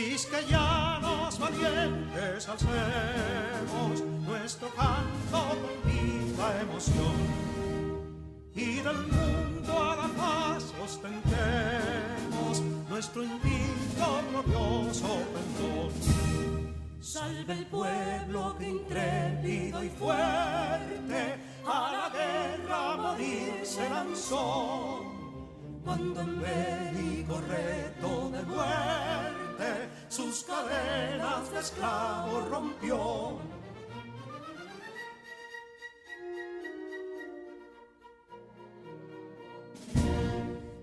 quisqueyanos valientes alcemos nuestro canto con viva emoción, y del mundo a la paz ostentemos nuestro invicto glorioso pendón. Salve el pueblo que intrépido y fuerte a la guerra a morir se lanzó, cuando en bélico reto de muerte sus cadenas de esclavos rompió.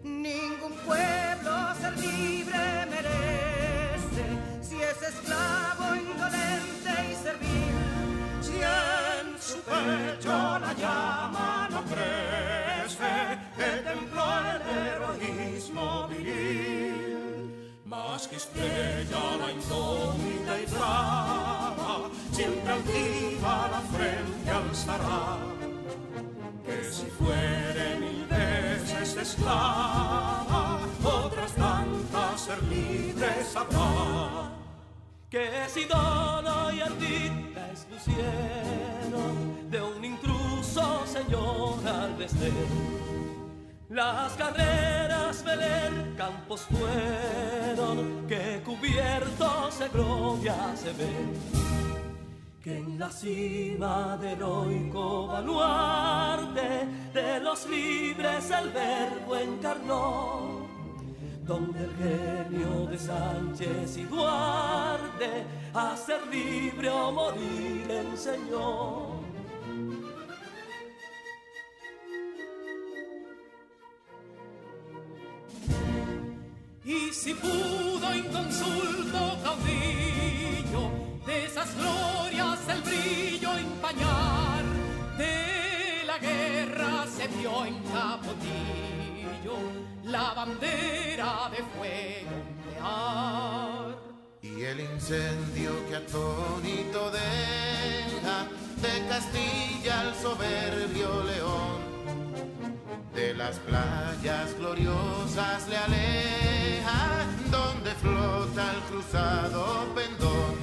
Ningún pueblo ser libre merece si es esclavo, indolente y servil. Si en su pecho la llama no crece, que templó el heroísmo viril, más que estrella la indómita y brava, siempre altiva la frente alzará, que si fuere mil veces esclava, otras tantas ser libres habrá. Que si Dona y Ardita lucieron de un intruso señor al desdén, las carreras Belén campos fueron, que cubiertos de gloria se ven, que en la cima del heroico baluarte de los libres el verbo encarnó, donde el genio de Sánchez y Duarte a ser libre o morir enseñó. Y si pudo inconsulto caudillo de esas glorias el brillo empañar, de la guerra se vio en Capotillo la bandera de fuego ondear. Y el incendio que atónito deja de Castilla al soberbio león, de las playas gloriosas le aleja, donde flota el cruzado pendón.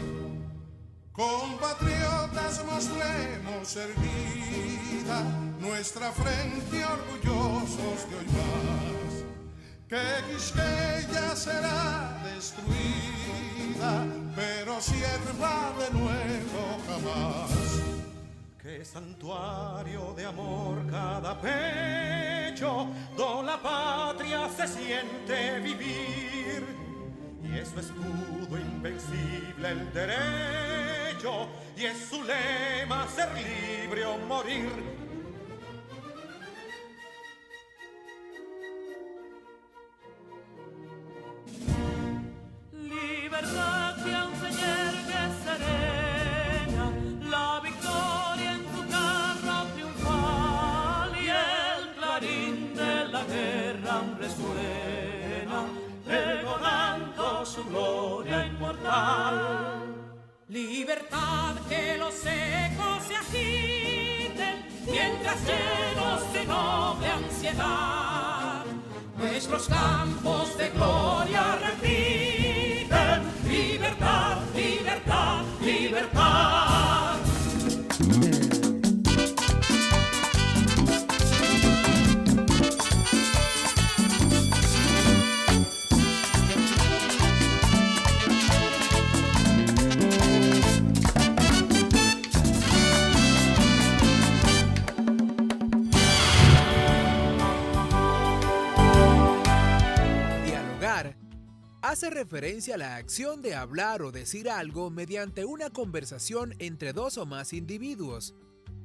Compatriotas, mostremos erguida nuestra frente orgullosos de hoy más, que Quisqueya será destruida, pero sierva de nuevo jamás. Que santuario de amor cada pecho, donde la patria se siente vivir, y es su escudo invencible el derecho, y es su lema ser libre o morir. Libertad que aún se yergue serena, la victoria en su carro triunfal, y el clarín de la guerra aún resuena, pregonando su gloria inmortal. Libertad, que los ecos se agiten, mientras llenos de noble ansiedad, nuestros campos de gloria repiten, libertad, libertad, libertad. Hace referencia a la acción de hablar o decir algo mediante una conversación entre dos o más individuos,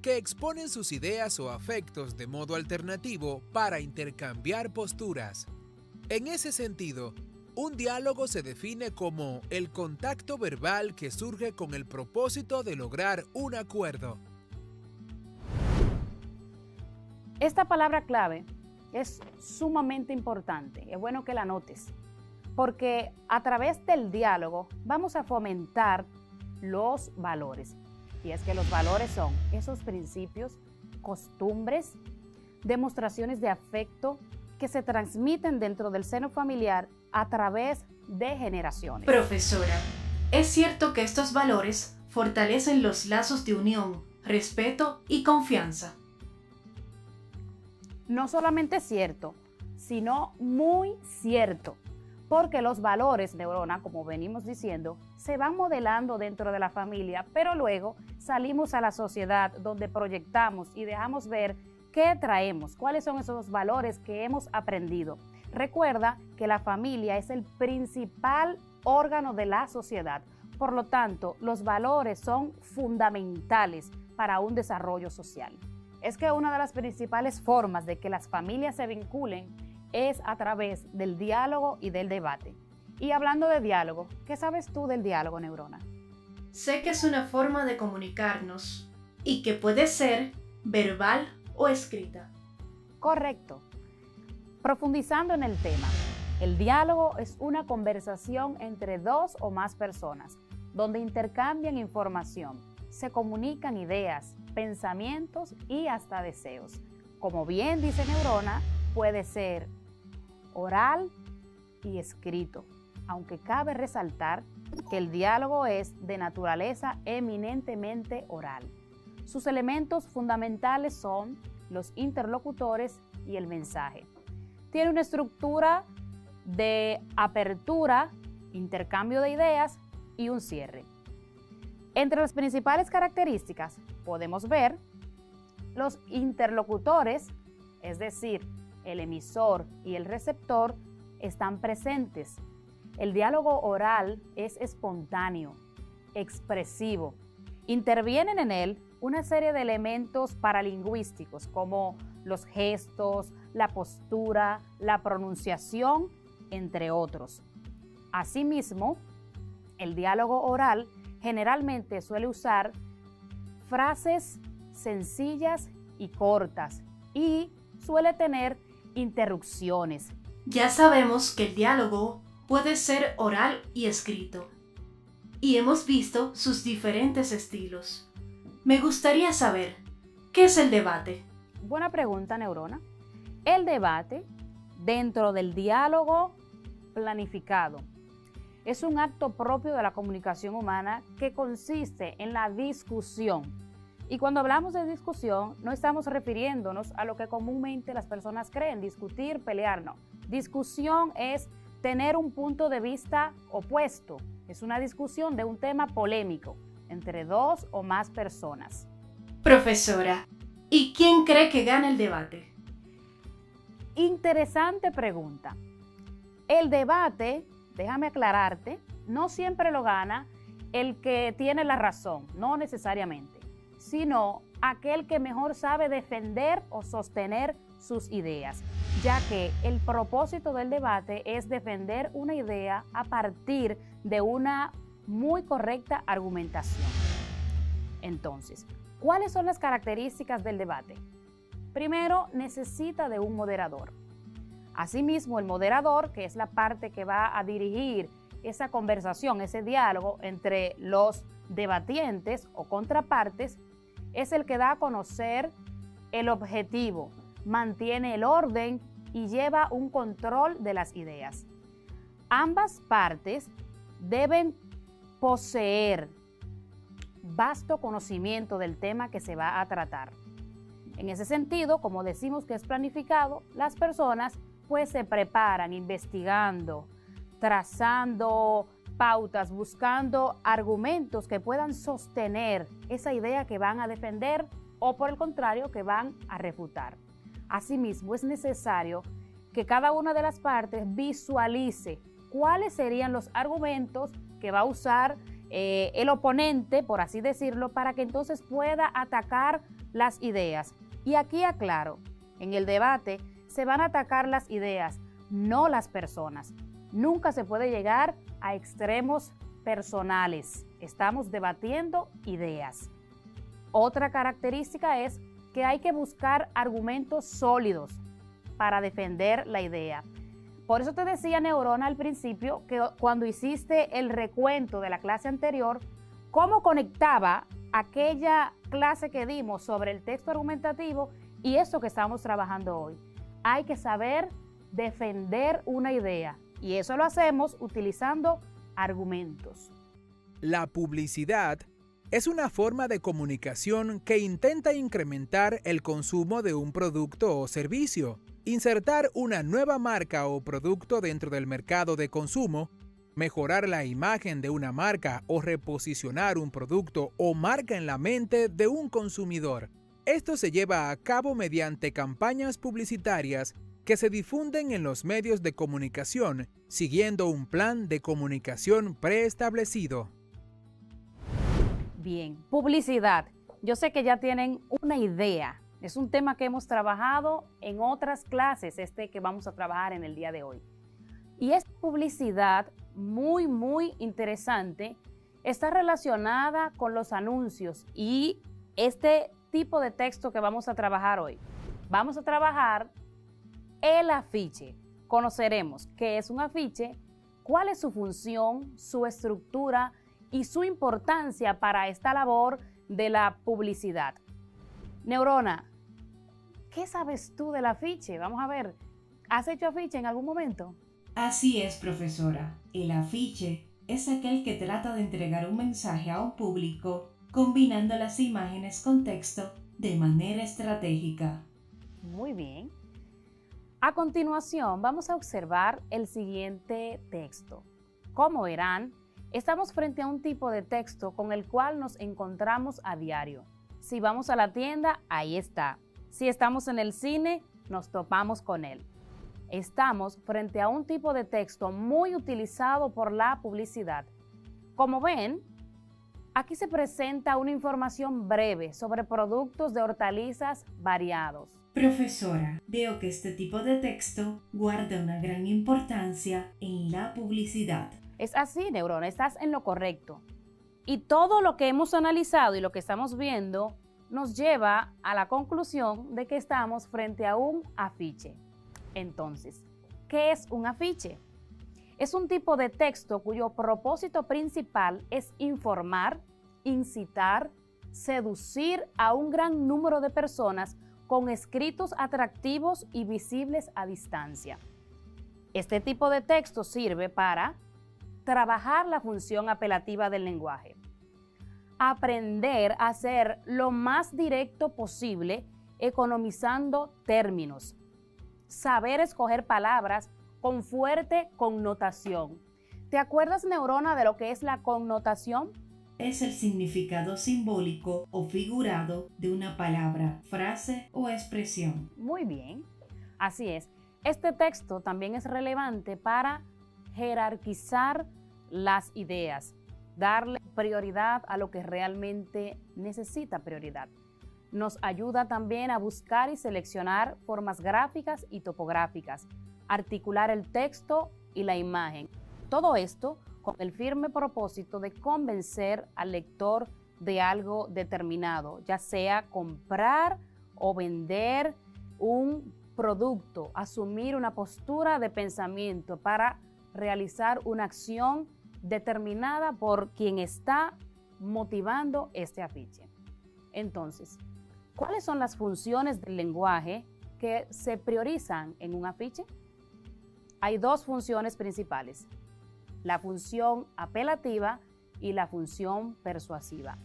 que exponen sus ideas o afectos de modo alternativo para intercambiar posturas. En ese sentido, un diálogo se define como el contacto verbal que surge con el propósito de lograr un acuerdo. Esta palabra clave es sumamente importante, es bueno que la notes, porque a través del diálogo vamos a fomentar los valores. Y es que los valores son esos principios, costumbres, demostraciones de afecto que se transmiten dentro del seno familiar a través de generaciones. Profesora, ¿es cierto que estos valores fortalecen los lazos de unión, respeto y confianza? No solamente cierto, sino muy cierto, porque los valores, Neurona, como venimos diciendo, se van modelando dentro de la familia, pero luego salimos a la sociedad donde proyectamos y dejamos ver qué traemos, cuáles son esos valores que hemos aprendido. Recuerda que la familia es el principal órgano de la sociedad, por lo tanto, los valores son fundamentales para un desarrollo social. Es que una de las principales formas de que las familias se vinculen es a través del diálogo y del debate. Y hablando de diálogo, ¿qué sabes tú del diálogo, Neurona? Sé que es una forma de comunicarnos y que puede ser verbal o escrita. Correcto. Profundizando en el tema, el diálogo es una conversación entre dos o más personas, donde intercambian información, se comunican ideas, pensamientos y hasta deseos. Como bien dice Neurona, puede ser oral y escrito, aunque cabe resaltar que el diálogo es de naturaleza eminentemente oral. Sus elementos fundamentales son los interlocutores y el mensaje. Tiene una estructura de apertura, intercambio de ideas y un cierre. Entre las principales características podemos ver los interlocutores, es decir, el emisor y el receptor, están presentes. El diálogo oral es espontáneo, expresivo. Intervienen en él una serie de elementos paralingüísticos como los gestos, la postura, la pronunciación, entre otros. Asimismo, el diálogo oral generalmente suele usar frases sencillas y cortas y suele tener interrupciones. Ya sabemos que el diálogo puede ser oral y escrito, y hemos visto sus diferentes estilos. Me gustaría saber, ¿qué es el debate? Buena pregunta, Neurona. El debate, dentro del diálogo planificado, es un acto propio de la comunicación humana que consiste en la discusión. Y cuando hablamos de discusión, no estamos refiriéndonos a lo que comúnmente las personas creen, discutir, pelear, no. Discusión es tener un punto de vista opuesto. Es una discusión de un tema polémico entre dos o más personas. Profesora, ¿y quién cree que gana el debate? Interesante pregunta. El debate, déjame aclararte, no siempre lo gana el que tiene la razón, no necesariamente, sino aquel que mejor sabe defender o sostener sus ideas, ya que el propósito del debate es defender una idea a partir de una muy correcta argumentación. Entonces, ¿cuáles son las características del debate? Primero, necesita de un moderador. Asimismo, el moderador, que es la parte que va a dirigir esa conversación, ese diálogo entre los debatientes o contrapartes, es el que da a conocer el objetivo, mantiene el orden y lleva un control de las ideas. Ambas partes deben poseer vasto conocimiento del tema que se va a tratar. En ese sentido, como decimos que es planificado, las personas pues se preparan investigando, trazando pautas, buscando argumentos que puedan sostener esa idea que van a defender o por el contrario que van a refutar. Asimismo, es necesario que cada una de las partes visualice cuáles serían los argumentos que va a usar el oponente, por así decirlo, para que entonces pueda atacar las ideas. Y aquí aclaro, en el debate se van a atacar las ideas, no las personas. Nunca se puede llegar a extremos personales. Estamos debatiendo ideas. Otra característica es que hay que buscar argumentos sólidos para defender la idea. Por eso te decía, Neurona, al principio, que cuando hiciste el recuento de la clase anterior, cómo conectaba aquella clase que dimos sobre el texto argumentativo y eso que estamos trabajando hoy. Hay que saber defender una idea, Y eso lo hacemos utilizando argumentos. La publicidad es una forma de comunicación que intenta incrementar el consumo de un producto o servicio, insertar una nueva marca o producto dentro del mercado de consumo, mejorar la imagen de una marca o reposicionar un producto o marca en la mente de un consumidor. Esto se lleva a cabo mediante campañas publicitarias que se difunden en los medios de comunicación, siguiendo un plan de comunicación preestablecido. Bien, publicidad. Yo sé que ya tienen una idea. Es un tema que hemos trabajado en otras clases, que vamos a trabajar en el día de hoy. Y esta publicidad muy interesante está relacionada con los anuncios y este tipo de texto que vamos a trabajar hoy. Vamos a trabajar el afiche. Conoceremos qué es un afiche, cuál es su función, su estructura y su importancia para esta labor de la publicidad. Neurona, ¿qué sabes tú del afiche? Vamos a ver, ¿has hecho afiche en algún momento? Así es, profesora. El afiche es aquel que trata de entregar un mensaje a un público combinando las imágenes con texto de manera estratégica. Muy bien. A continuación, vamos a observar el siguiente texto. Como verán, estamos frente a un tipo de texto con el cual nos encontramos a diario. Si vamos a la tienda, ahí está. Si estamos en el cine, nos topamos con él. Estamos frente a un tipo de texto muy utilizado por la publicidad. Como ven, aquí se presenta una información breve sobre productos de hortalizas variados. Profesora, veo que este tipo de texto guarda una gran importancia en la publicidad. Es así, Neurona, estás en lo correcto. Y todo lo que hemos analizado y lo que estamos viendo nos lleva a la conclusión de que estamos frente a un afiche. Entonces, ¿qué es un afiche? Es un tipo de texto cuyo propósito principal es informar, incitar, seducir a un gran número de personas con escritos atractivos y visibles a distancia. Este tipo de texto sirve para trabajar la función apelativa del lenguaje, aprender a ser lo más directo posible, economizando términos, saber escoger palabras con fuerte connotación. ¿Te acuerdas, Neurona, de lo que es la connotación? Es el significado simbólico o figurado de una palabra, frase o expresión. Muy bien, así es. Este texto también es relevante para jerarquizar las ideas, darle prioridad a lo que realmente necesita prioridad. Nos ayuda también a buscar y seleccionar formas gráficas y topográficas, articular el texto y la imagen. Todo esto con el firme propósito de convencer al lector de algo determinado, ya sea comprar o vender un producto, asumir una postura de pensamiento para realizar una acción determinada por quien está motivando este afiche. Entonces, ¿cuáles son las funciones del lenguaje que se priorizan en un afiche? Hay dos funciones principales: la función apelativa y la función persuasiva.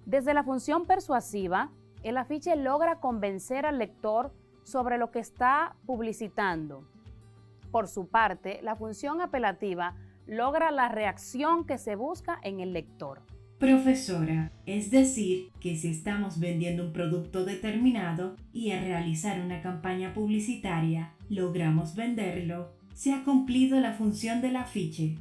Desde la función persuasiva, el afiche logra convencer al lector sobre lo que está publicitando. Por su parte, la función apelativa logra la reacción que se busca en el lector. Profesora, es decir, que si estamos vendiendo un producto determinado y al realizar una campaña publicitaria logramos venderlo, se ha cumplido la función del afiche.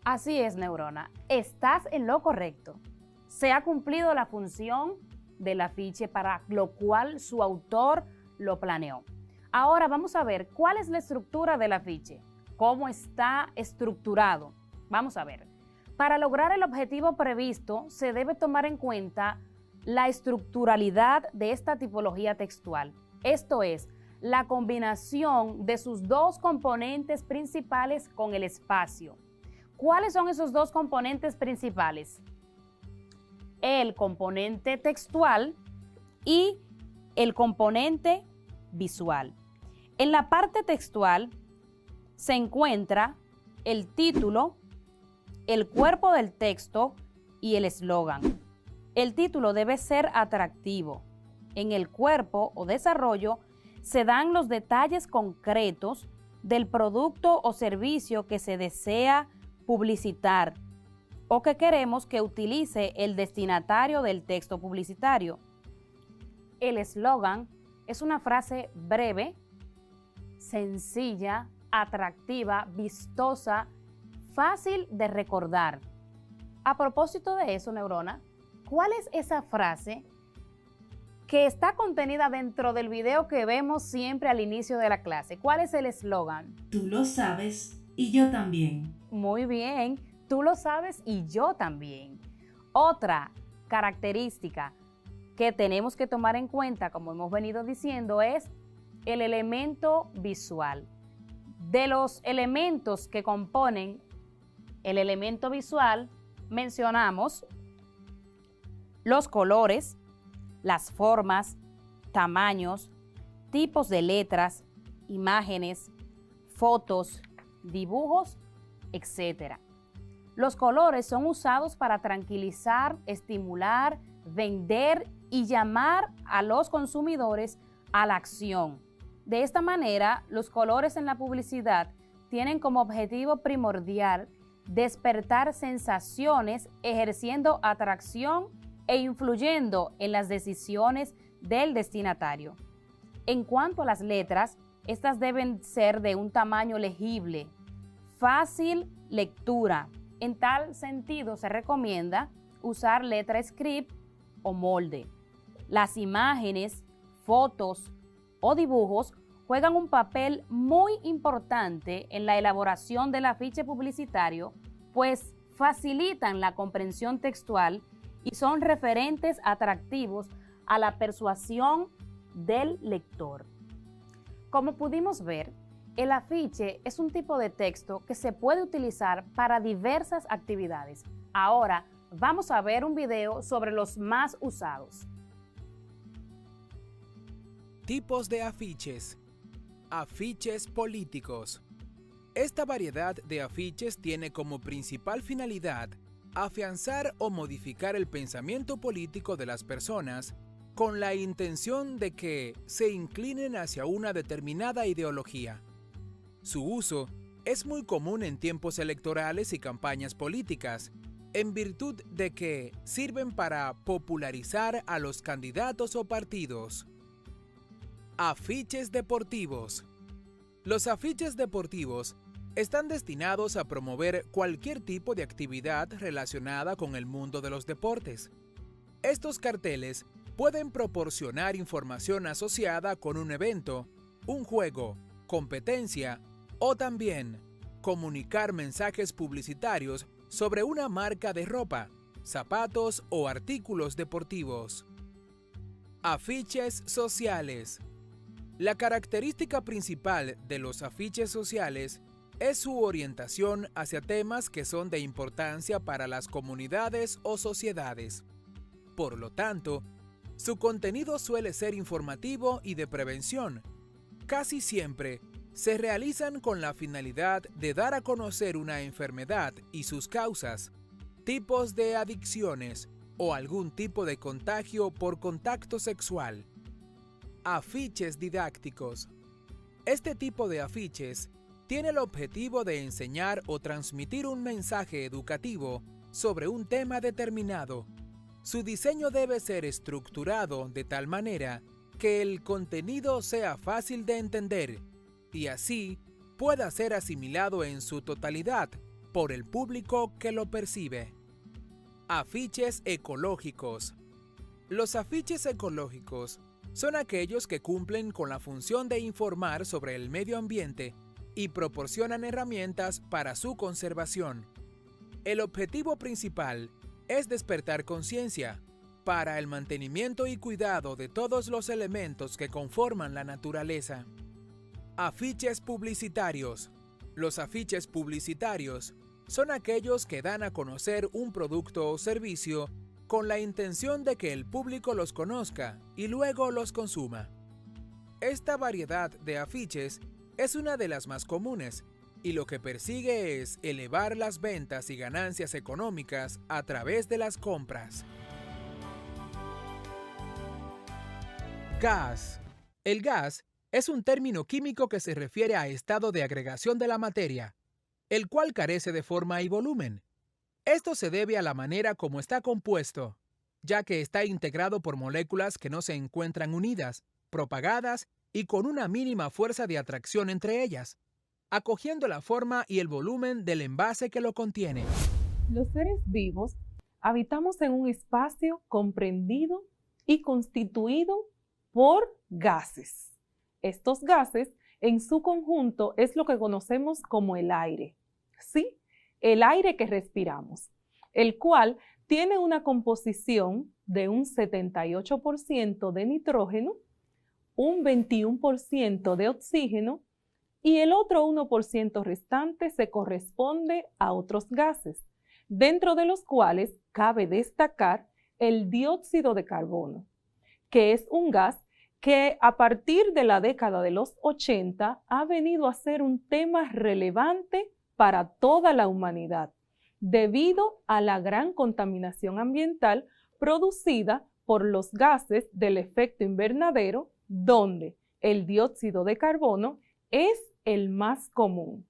Así es, Neurona, estás en lo correcto. Se ha cumplido la función del afiche para lo cual su autor lo planeó. Ahora vamos a ver cuál es la estructura del afiche, cómo está estructurado. Vamos a ver. Para lograr el objetivo previsto, se debe tomar en cuenta la estructuralidad de esta tipología textual. Esto es, la combinación de sus dos componentes principales con el espacio. ¿Cuáles son esos dos componentes principales? El componente textual y el componente visual. En la parte textual se encuentra el título, el cuerpo del texto y el eslogan. El título debe ser atractivo. En el cuerpo o desarrollo se dan los detalles concretos del producto o servicio que se desea publicitar o que queremos que utilice el destinatario del texto publicitario. El eslogan es una frase breve, sencilla, atractiva, vistosa, fácil de recordar. A propósito de eso, Neurona, ¿cuál es esa frase que está contenida dentro del video que vemos siempre al inicio de la clase? ¿Cuál es el eslogan? Tú lo sabes y yo también. Muy bien, tú lo sabes y yo también. Otra característica que tenemos que tomar en cuenta, como hemos venido diciendo, es el elemento visual. De los elementos que componen el elemento visual, mencionamos los colores, las formas, tamaños, tipos de letras, imágenes, fotos, dibujos, etc. Los colores son usados para tranquilizar, estimular, vender y llamar a los consumidores a la acción. De esta manera, los colores en la publicidad tienen como objetivo primordial despertar sensaciones, ejerciendo atracción e influyendo en las decisiones del destinatario. En cuanto a las letras, estas deben ser de un tamaño legible, fácil lectura. En tal sentido, se recomienda usar letra script o molde. Las imágenes, fotos o dibujos juegan un papel muy importante en la elaboración del afiche publicitario, pues facilitan la comprensión textual y son referentes atractivos a la persuasión del lector. Como pudimos ver, el afiche es un tipo de texto que se puede utilizar para diversas actividades. Ahora vamos a ver un video sobre los más usados. Tipos de afiches. Afiches políticos. Esta variedad de afiches tiene como principal finalidad afianzar o modificar el pensamiento político de las personas con la intención de que se inclinen hacia una determinada ideología. Su uso es muy común en tiempos electorales y campañas políticas, en virtud de que sirven para popularizar a los candidatos o partidos. Afiches deportivos. Los afiches deportivos están destinados a promover cualquier tipo de actividad relacionada con el mundo de los deportes. Estos carteles pueden proporcionar información asociada con un evento, un juego, competencia o también comunicar mensajes publicitarios sobre una marca de ropa, zapatos o artículos deportivos. Afiches sociales. La característica principal de los afiches sociales es su orientación hacia temas que son de importancia para las comunidades o sociedades. Por lo tanto, su contenido suele ser informativo y de prevención. Casi siempre se realizan con la finalidad de dar a conocer una enfermedad y sus causas, tipos de adicciones o algún tipo de contagio por contacto sexual. Afiches didácticos. Este tipo de afiches tiene el objetivo de enseñar o transmitir un mensaje educativo sobre un tema determinado. Su diseño debe ser estructurado de tal manera que el contenido sea fácil de entender y así pueda ser asimilado en su totalidad por el público que lo percibe. Afiches ecológicos. Los afiches ecológicos son aquellos que cumplen con la función de informar sobre el medio ambiente y proporcionan herramientas para su conservación. El objetivo principal es despertar conciencia para el mantenimiento y cuidado de todos los elementos que conforman la naturaleza. Afiches publicitarios. Los afiches publicitarios son aquellos que dan a conocer un producto o servicio con la intención de que el público los conozca y luego los consuma. Esta variedad de afiches es una de las más comunes, y lo que persigue es elevar las ventas y ganancias económicas a través de las compras. Gas. El gas es un término químico que se refiere a estado de agregación de la materia, el cual carece de forma y volumen. Esto se debe a la manera como está compuesto, ya que está integrado por moléculas que no se encuentran unidas, propagadas y con una mínima fuerza de atracción entre ellas, acogiendo la forma y el volumen del envase que lo contiene. Los seres vivos habitamos en un espacio comprendido y constituido por gases. Estos gases, en su conjunto, es lo que conocemos como el aire. ¿Sí? El aire que respiramos, el cual tiene una composición de un 78% de nitrógeno, un 21% de oxígeno y el otro 1% restante se corresponde a otros gases, dentro de los cuales cabe destacar el dióxido de carbono, que es un gas que a partir de la década de los 80 ha venido a ser un tema relevante para toda la humanidad, debido a la gran contaminación ambiental producida por los gases del efecto invernadero, donde el dióxido de carbono es el más común.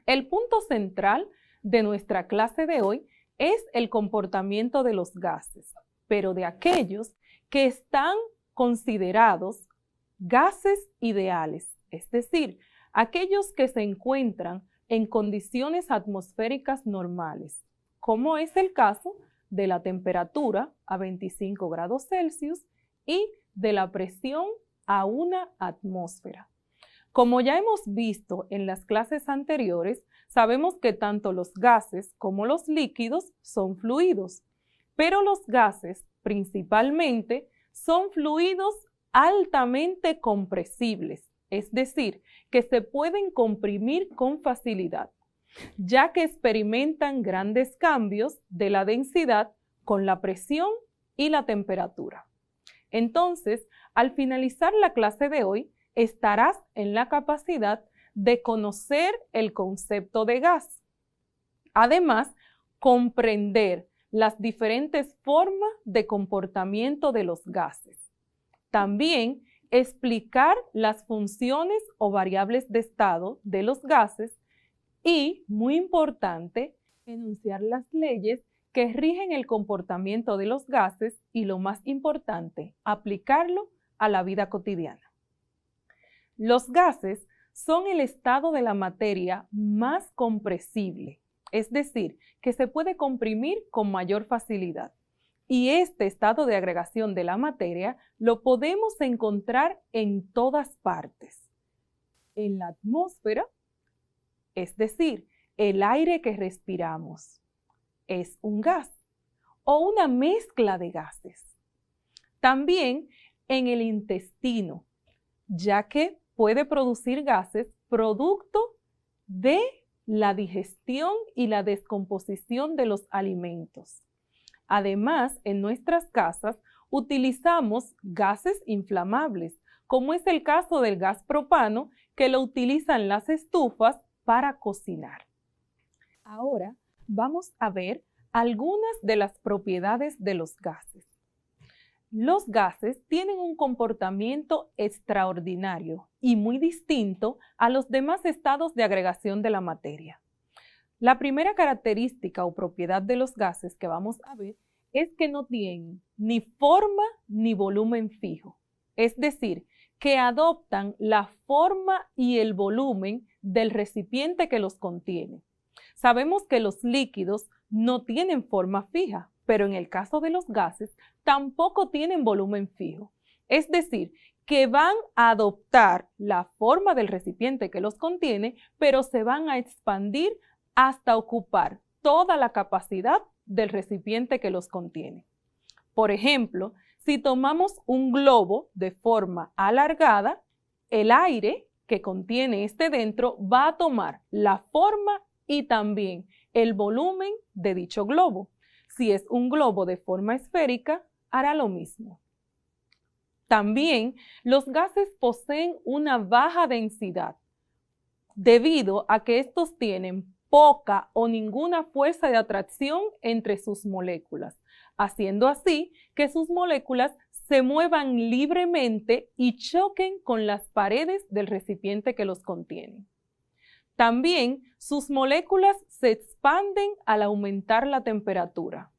El punto central de nuestra clase de hoy es el comportamiento de los gases, pero de aquellos que están considerados gases ideales, es decir, aquellos que se encuentran en condiciones atmosféricas normales, como es el caso de la temperatura a 25 grados Celsius y de la presión a 1 atmósfera. Como ya hemos visto en las clases anteriores, sabemos que tanto los gases como los líquidos son fluidos, pero los gases principalmente son fluidos altamente compresibles, es decir, que se pueden comprimir con facilidad, ya que experimentan grandes cambios de la densidad con la presión y la temperatura. Entonces, al finalizar la clase de hoy, estarás en la capacidad de conocer el concepto de gas. Además, comprender las diferentes formas de comportamiento de los gases. También explicar las funciones o variables de estado de los gases y, muy importante, enunciar las leyes que rigen el comportamiento de los gases y, lo más importante, aplicarlo a la vida cotidiana. Los gases son el estado de la materia más compresible, es decir, que se puede comprimir con mayor facilidad. Y este estado de agregación de la materia lo podemos encontrar en todas partes. En la atmósfera, es decir, el aire que respiramos, es un gas o una mezcla de gases. También en el intestino, ya que puede producir gases producto de la digestión y la descomposición de los alimentos. Además, en nuestras casas utilizamos gases inflamables, como es el caso del gas propano, que lo utilizan las estufas para cocinar. Ahora vamos a ver algunas de las propiedades de los gases. Los gases tienen un comportamiento extraordinario y muy distinto a los demás estados de agregación de la materia. La primera característica o propiedad de los gases que vamos a ver es que no tienen ni forma ni volumen fijo, es decir, que adoptan la forma y el volumen del recipiente que los contiene. Sabemos que los líquidos no tienen forma fija, pero en el caso de los gases tampoco tienen volumen fijo, es decir, que van a adoptar la forma del recipiente que los contiene, pero se van a expandir hasta ocupar toda la capacidad del recipiente que los contiene. Por ejemplo, si tomamos un globo de forma alargada, el aire que contiene este dentro va a tomar la forma y también el volumen de dicho globo. Si es un globo de forma esférica, hará lo mismo. También los gases poseen una baja densidad, debido a que estos tienen poca o ninguna fuerza de atracción entre sus moléculas, haciendo así que sus moléculas se muevan libremente y choquen con las paredes del recipiente que los contiene. También sus moléculas se expanden al aumentar la temperatura.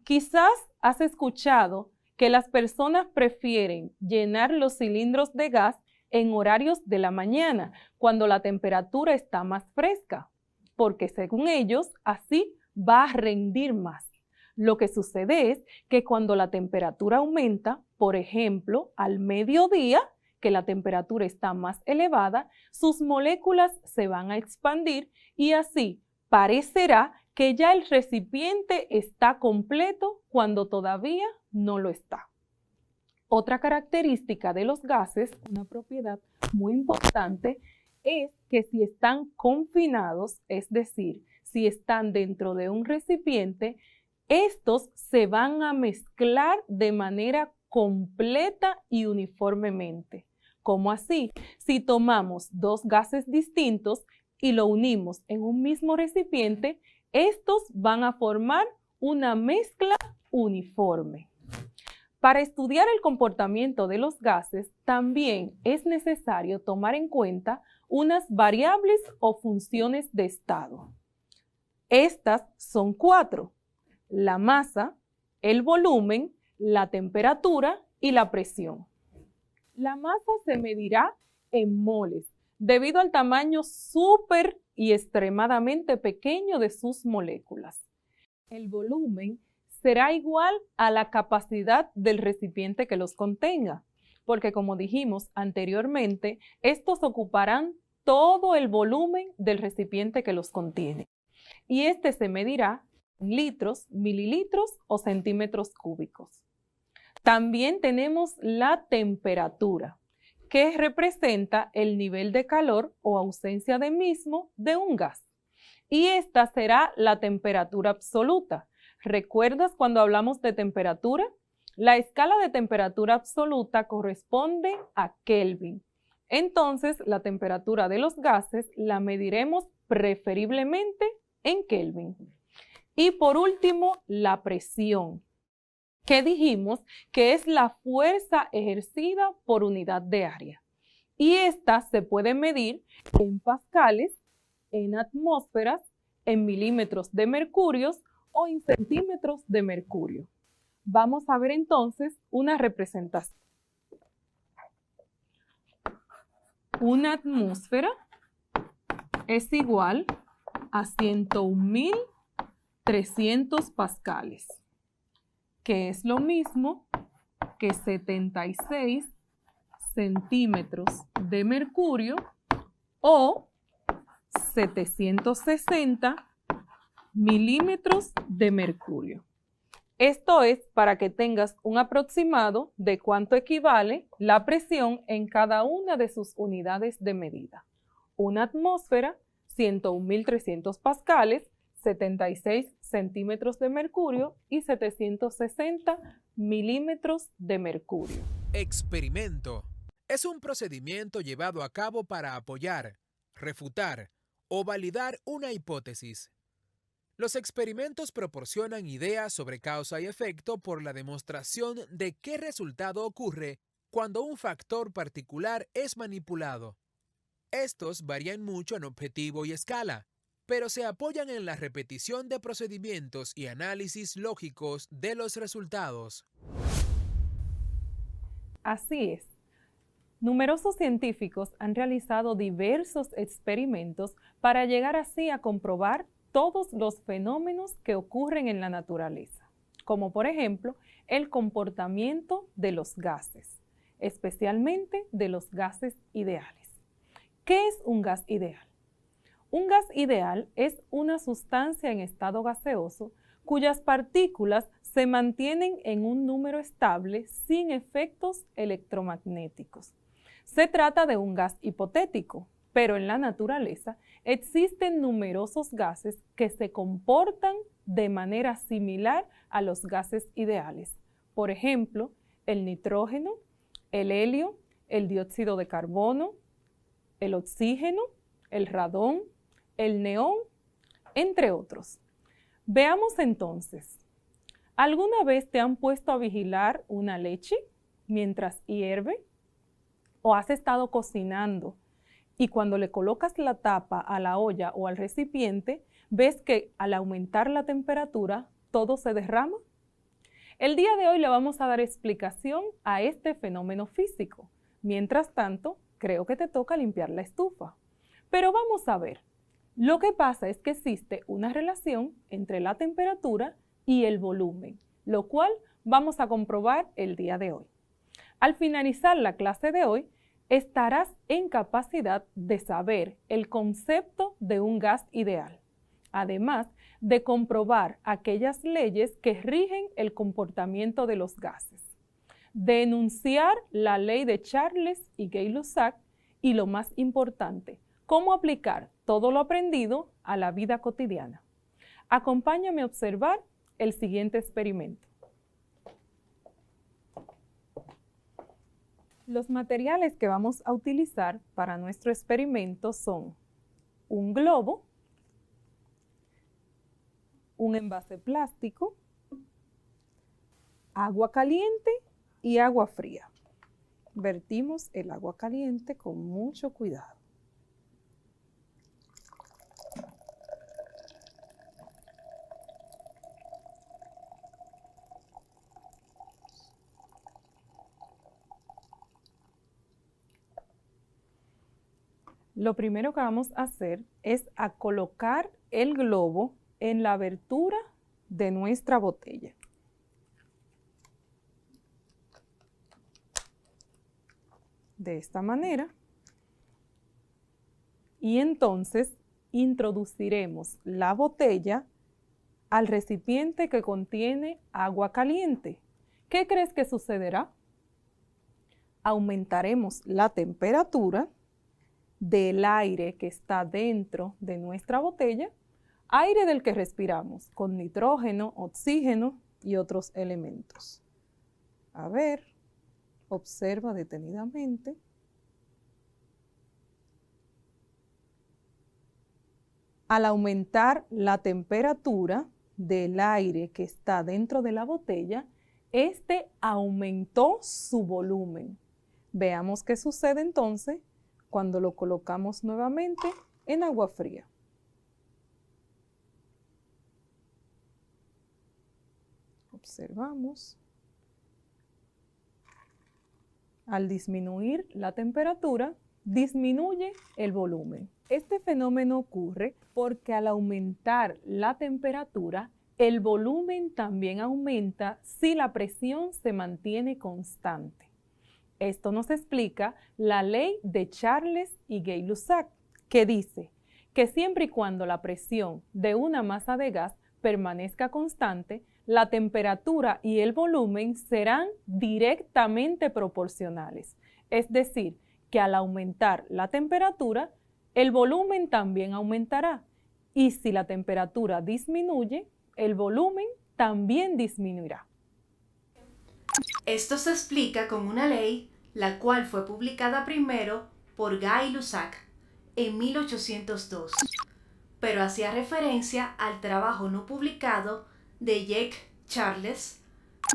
Quizás has escuchado que las personas prefieren llenar los cilindros de gas en horarios de la mañana, cuando la temperatura está más fresca, porque según ellos, así va a rendir más. Lo que sucede es que cuando la temperatura aumenta, por ejemplo, al mediodía, que la temperatura está más elevada, sus moléculas se van a expandir y así parecerá que ya el recipiente está completo cuando todavía no lo está. Otra característica de los gases, una propiedad muy importante, es que si están confinados, es decir, si están dentro de un recipiente, estos se van a mezclar de manera completa y uniformemente. ¿Cómo así? Si tomamos dos gases distintos y lo unimos en un mismo recipiente, estos van a formar una mezcla uniforme. Para estudiar el comportamiento de los gases, también es necesario tomar en cuenta unas variables o funciones de estado. Estas son 4: la masa, el volumen, la temperatura y la presión. La masa se medirá en moles, debido al tamaño súper y extremadamente pequeño de sus moléculas. El volumen será igual a la capacidad del recipiente que los contenga, porque como dijimos anteriormente, estos ocuparán todo el volumen del recipiente que los contiene. Y este se medirá en litros, mililitros o centímetros cúbicos. También tenemos la temperatura, que representa el nivel de calor o ausencia de mismo de un gas. Y esta será la temperatura absoluta. ¿Recuerdas cuando hablamos de temperatura? La escala de temperatura absoluta corresponde a Kelvin. Entonces, la temperatura de los gases la mediremos preferiblemente en Kelvin. Y por último, la presión, que dijimos que es la fuerza ejercida por unidad de área. Y esta se puede medir en pascales, en atmósferas, en milímetros de mercurio o en centímetros de mercurio. Vamos a ver entonces una representación. Una atmósfera es igual a 101.300 pascales, que es lo mismo que 76 centímetros de mercurio o 760 milímetros de mercurio. Esto es para que tengas un aproximado de cuánto equivale la presión en cada una de sus unidades de medida. Una atmósfera, 101.300 pascales, 76 centímetros de mercurio y 760 milímetros de mercurio. Experimento. Es un procedimiento llevado a cabo para apoyar, refutar o validar una hipótesis. Los experimentos proporcionan ideas sobre causa y efecto por la demostración de qué resultado ocurre cuando un factor particular es manipulado. Estos varían mucho en objetivo y escala, pero se apoyan en la repetición de procedimientos y análisis lógicos de los resultados. Así es. Numerosos científicos han realizado diversos experimentos para llegar así a comprobar todos los fenómenos que ocurren en la naturaleza, como por ejemplo el comportamiento de los gases, especialmente de los gases ideales. ¿Qué es un gas ideal? Un gas ideal es una sustancia en estado gaseoso cuyas partículas se mantienen en un número estable sin efectos electromagnéticos. Se trata de un gas hipotético, pero en la naturaleza existen numerosos gases que se comportan de manera similar a los gases ideales. Por ejemplo, el nitrógeno, el helio, el dióxido de carbono, el oxígeno, el radón, el neón, entre otros. Veamos entonces, ¿alguna vez te han puesto a vigilar una leche mientras hierve? ¿O has estado cocinando y cuando le colocas la tapa a la olla o al recipiente, ves que al aumentar la temperatura todo se derrama? El día de hoy le vamos a dar explicación a este fenómeno físico. Mientras tanto, creo que te toca limpiar la estufa. Pero vamos a ver. Lo que pasa es que existe una relación entre la temperatura y el volumen, lo cual vamos a comprobar el día de hoy. Al finalizar la clase de hoy, estarás en capacidad de saber el concepto de un gas ideal, además de comprobar aquellas leyes que rigen el comportamiento de los gases, de enunciar la ley de Charles y Gay-Lussac y, lo más importante, cómo aplicar todo lo aprendido a la vida cotidiana. Acompáñame a observar el siguiente experimento. Los materiales que vamos a utilizar para nuestro experimento son un globo, un envase plástico, agua caliente y agua fría. Vertimos el agua caliente con mucho cuidado. Lo primero que vamos a hacer es a colocar el globo en la abertura de nuestra botella. De esta manera. Y entonces introduciremos la botella al recipiente que contiene agua caliente. ¿Qué crees que sucederá? Aumentaremos la temperatura del aire que está dentro de nuestra botella, aire del que respiramos, con nitrógeno, oxígeno y otros elementos. A ver, observa detenidamente. Al aumentar la temperatura del aire que está dentro de la botella, este aumentó su volumen. Veamos qué sucede entonces cuando lo colocamos nuevamente en agua fría. Observamos. Al disminuir la temperatura, disminuye el volumen. Este fenómeno ocurre porque al aumentar la temperatura, el volumen también aumenta si la presión se mantiene constante. Esto nos explica la ley de Charles y Gay-Lussac, que dice que siempre y cuando la presión de una masa de gas permanezca constante, la temperatura y el volumen serán directamente proporcionales. Es decir, que al aumentar la temperatura, el volumen también aumentará. Y si la temperatura disminuye, el volumen también disminuirá. Esto se explica con una ley, la cual fue publicada primero por Gay-Lussac en 1802, pero hacía referencia al trabajo no publicado de Jacques Charles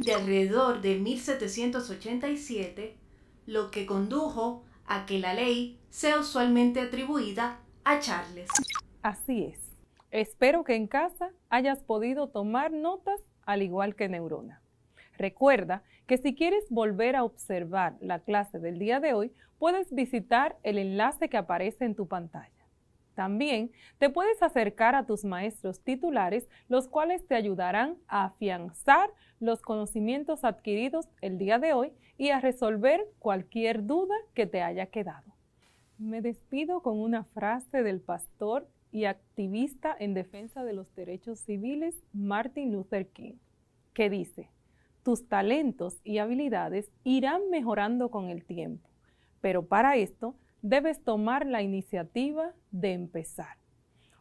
de alrededor de 1787, lo que condujo a que la ley sea usualmente atribuida a Charles. Así es. Espero que en casa hayas podido tomar notas al igual que Neurona. Recuerda que si quieres volver a observar la clase del día de hoy, puedes visitar el enlace que aparece en tu pantalla. También te puedes acercar a tus maestros titulares, los cuales te ayudarán a afianzar los conocimientos adquiridos el día de hoy y a resolver cualquier duda que te haya quedado. Me despido con una frase del pastor y activista en defensa de los derechos civiles Martin Luther King, que dice: tus talentos y habilidades irán mejorando con el tiempo, pero para esto debes tomar la iniciativa de empezar.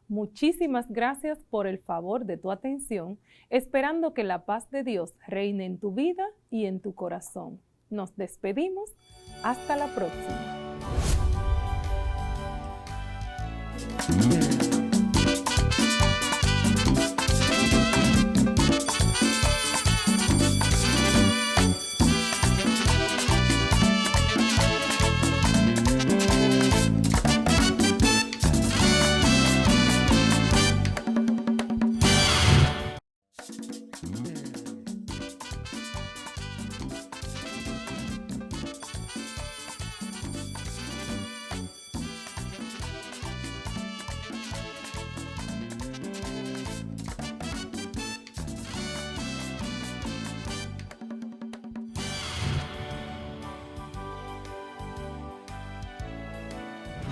Muchísimas gracias por el favor de tu atención, esperando que la paz de Dios reine en tu vida y en tu corazón. Nos despedimos. Hasta la próxima.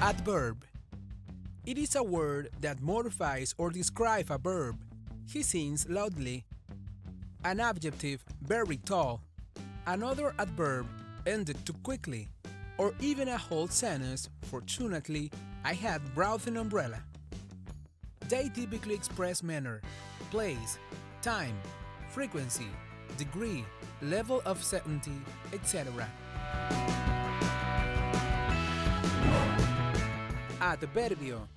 Adverb. It is a word that modifies or describes a verb. He sings loudly. An adjective, very tall. Another adverb, ended too quickly. Or even a whole sentence, fortunately, I had brought an umbrella. They typically express manner, place, time, frequency, degree, level of certainty, etc. Adverbio.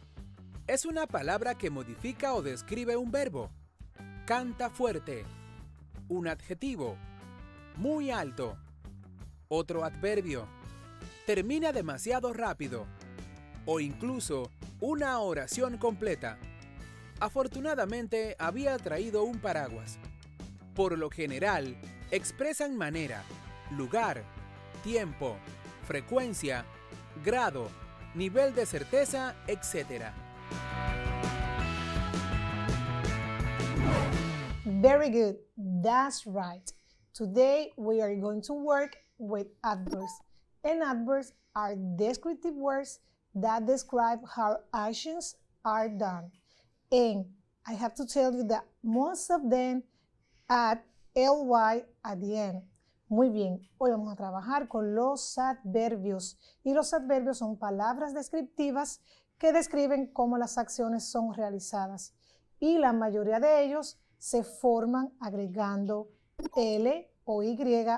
Es una palabra que modifica o describe un verbo. Canta fuerte. Un adjetivo. Muy alto. Otro adverbio. Termina demasiado rápido. O incluso una oración completa. Afortunadamente había traído un paraguas. Por lo general, expresan manera, lugar, tiempo, frecuencia, grado, nivel de certeza, etc. Very good. That's right. Today we are going to work with adverbs. And adverbs are descriptive words that describe how actions are done. And I have to tell you that most of them add ly at the end. Muy bien, hoy vamos a trabajar con los adverbios. Y los adverbios son palabras descriptivas que describen cómo las acciones son realizadas. Y la mayoría de ellos se forman agregando L o Y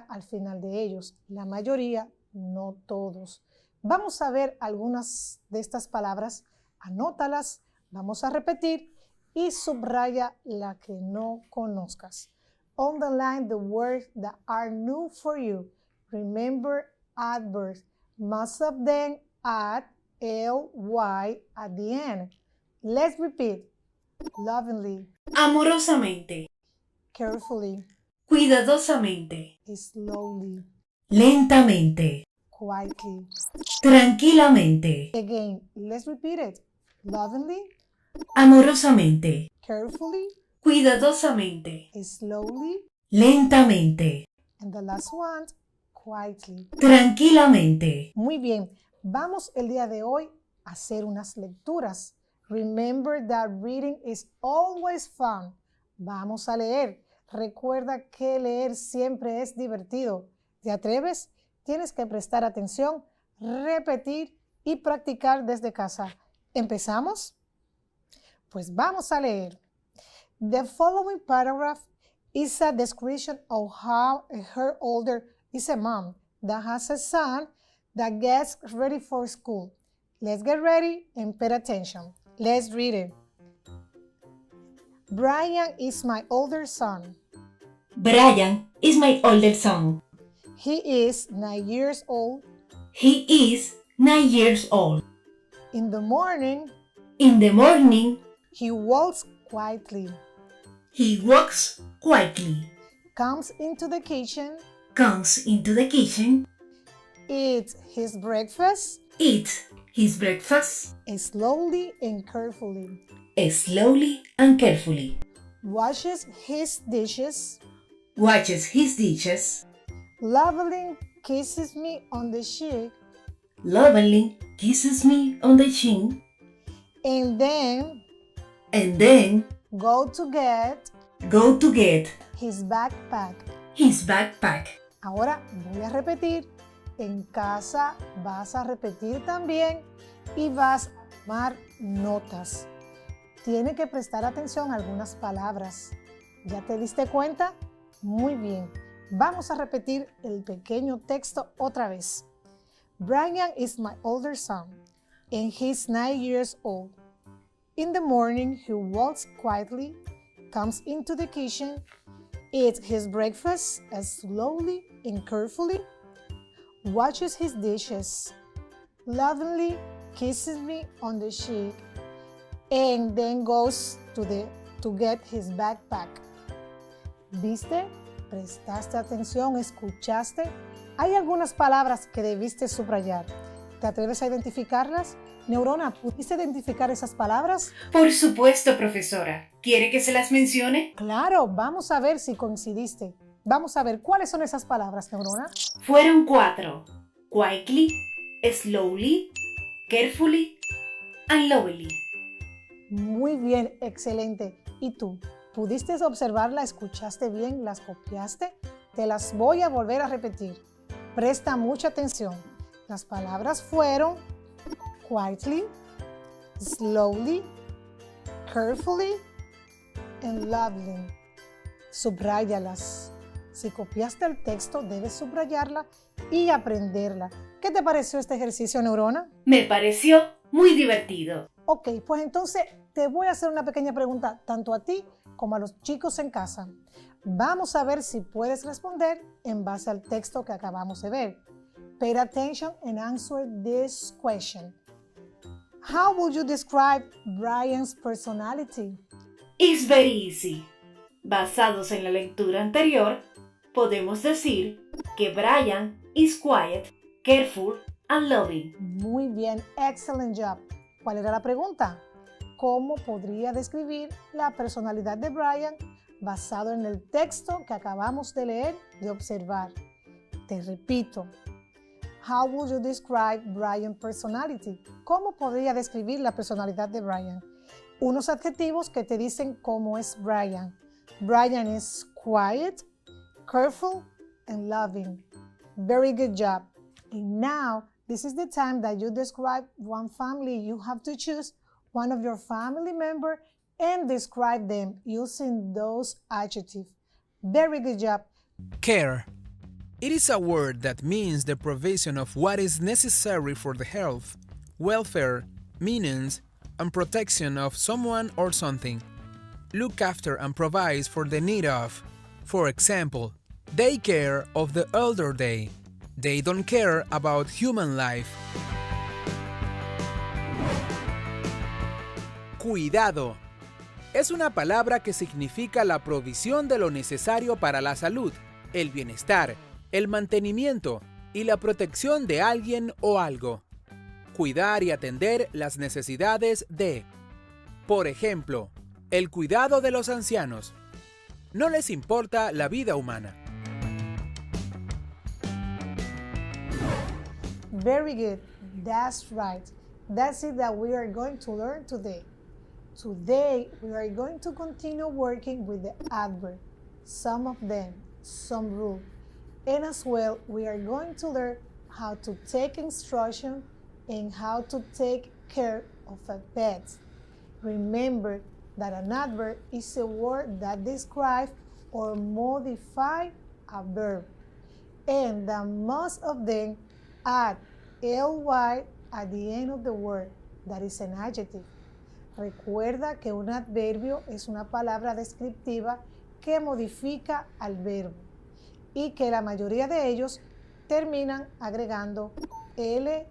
al final de ellos. La mayoría, no todos. Vamos a ver algunas de estas palabras, anótalas, vamos a repetir y subraya la que no conozcas. Underline the words that are new for you. Remember adverbs. Most of them add ly at the end. Let's repeat. Lovingly. Amorosamente. Carefully. Cuidadosamente. Slowly. Lentamente. Quietly. Tranquilamente. Again, let's repeat it. Lovingly. Amorosamente. Carefully. Cuidadosamente. Slowly. Lentamente. And the last one, quietly. Tranquilamente. Muy bien, vamos el día de hoy a hacer unas lecturas. Remember that reading is always fun. Vamos a leer. Recuerda que leer siempre es divertido. ¿Te atreves? Tienes que prestar atención, repetir y practicar desde casa. ¿Empezamos? Pues vamos a leer. The following paragraph is a description of how her older is a mom that has a son that gets ready for school. Let's get ready and pay attention. Let's read it. Brian is my older son. Brian is my older son. He is 9 years old. He is 9 years old. In the morning, he walks quietly. He walks quietly. Comes into the kitchen. Eats his breakfast. Slowly and carefully. Washes his dishes. Lovingly kisses me on the cheek. And then go to get his backpack. Ahora voy a repetir. En casa vas a repetir también y vas a tomar notas. Tiene que prestar atención a algunas palabras. ¿Ya te diste cuenta? Muy bien. Vamos a repetir el pequeño texto otra vez. Brian is my older son, and he's 9 years old. In the morning, he walks quietly, comes into the kitchen, eats his breakfast as slowly and carefully, washes his dishes, lovingly kisses me on the cheek, and then goes to get his backpack. ¿Viste? ¿Prestaste atención? ¿Escuchaste? Hay algunas palabras que debiste subrayar. ¿Te atreves a identificarlas? Neurona, ¿pudiste identificar esas palabras? Por supuesto, profesora. ¿Quiere que se las mencione? Claro, vamos a ver si coincidiste. Vamos a ver, ¿cuáles son esas palabras, Neurona? Fueron 4. Quietly, slowly, carefully, and lovely. Muy bien, excelente. ¿Y tú? ¿Pudiste observarla? ¿Escuchaste bien? ¿Las copiaste? Te las voy a volver a repetir. Presta mucha atención. Las palabras fueron quietly, slowly, carefully, and lovely. Subráyalas. Si copiaste el texto, debes subrayarla y aprenderla. ¿Qué te pareció este ejercicio, Neurona? Me pareció muy divertido. Ok, pues entonces te voy a hacer una pequeña pregunta tanto a ti como a los chicos en casa. Vamos a ver si puedes responder en base al texto que acabamos de ver. Pay attention and answer this question. How would you describe Brian's personality? It's very easy. Basados en la lectura anterior, podemos decir que Brian is quiet, careful and loving. Muy bien, excellent job. ¿Cuál era la pregunta? ¿Cómo podría describir la personalidad de Brian basado en el texto que acabamos de leer, de observar? Te repito. How would you describe Brian's personality? ¿Cómo podría describir la personalidad de Brian? Unos adjetivos que te dicen cómo es Brian. Brian is quiet, careful, and loving. Very good job. And now, this is the time that you describe one family. You have to choose one of your family members and describe them using those adjectives. Very good job. Care. It is a word that means the provision of what is necessary for the health, welfare, maintenance, and protection of someone or something. Look after and provides for the need of. For example, they care of the elderly. They don't care about human life. Cuidado. Es una palabra que significa la provisión de lo necesario para la salud, el bienestar, el mantenimiento y la protección de alguien o algo. Cuidar y atender las necesidades de, por ejemplo, el cuidado de los ancianos. No les importa la vida humana. Very good. That's right. That's it that we are going to learn today. Today, we are going to continue working with the adverb, some of them, some rule. And as well, we are going to learn how to take instruction and how to take care of a pet. Remember that an adverb is a word that describes or modifies a verb, and that most of them add ly at the end of the word. That is an adjective. Recuerda que un adverbio es una palabra descriptiva que modifica al verbo y que la mayoría de ellos terminan agregando ly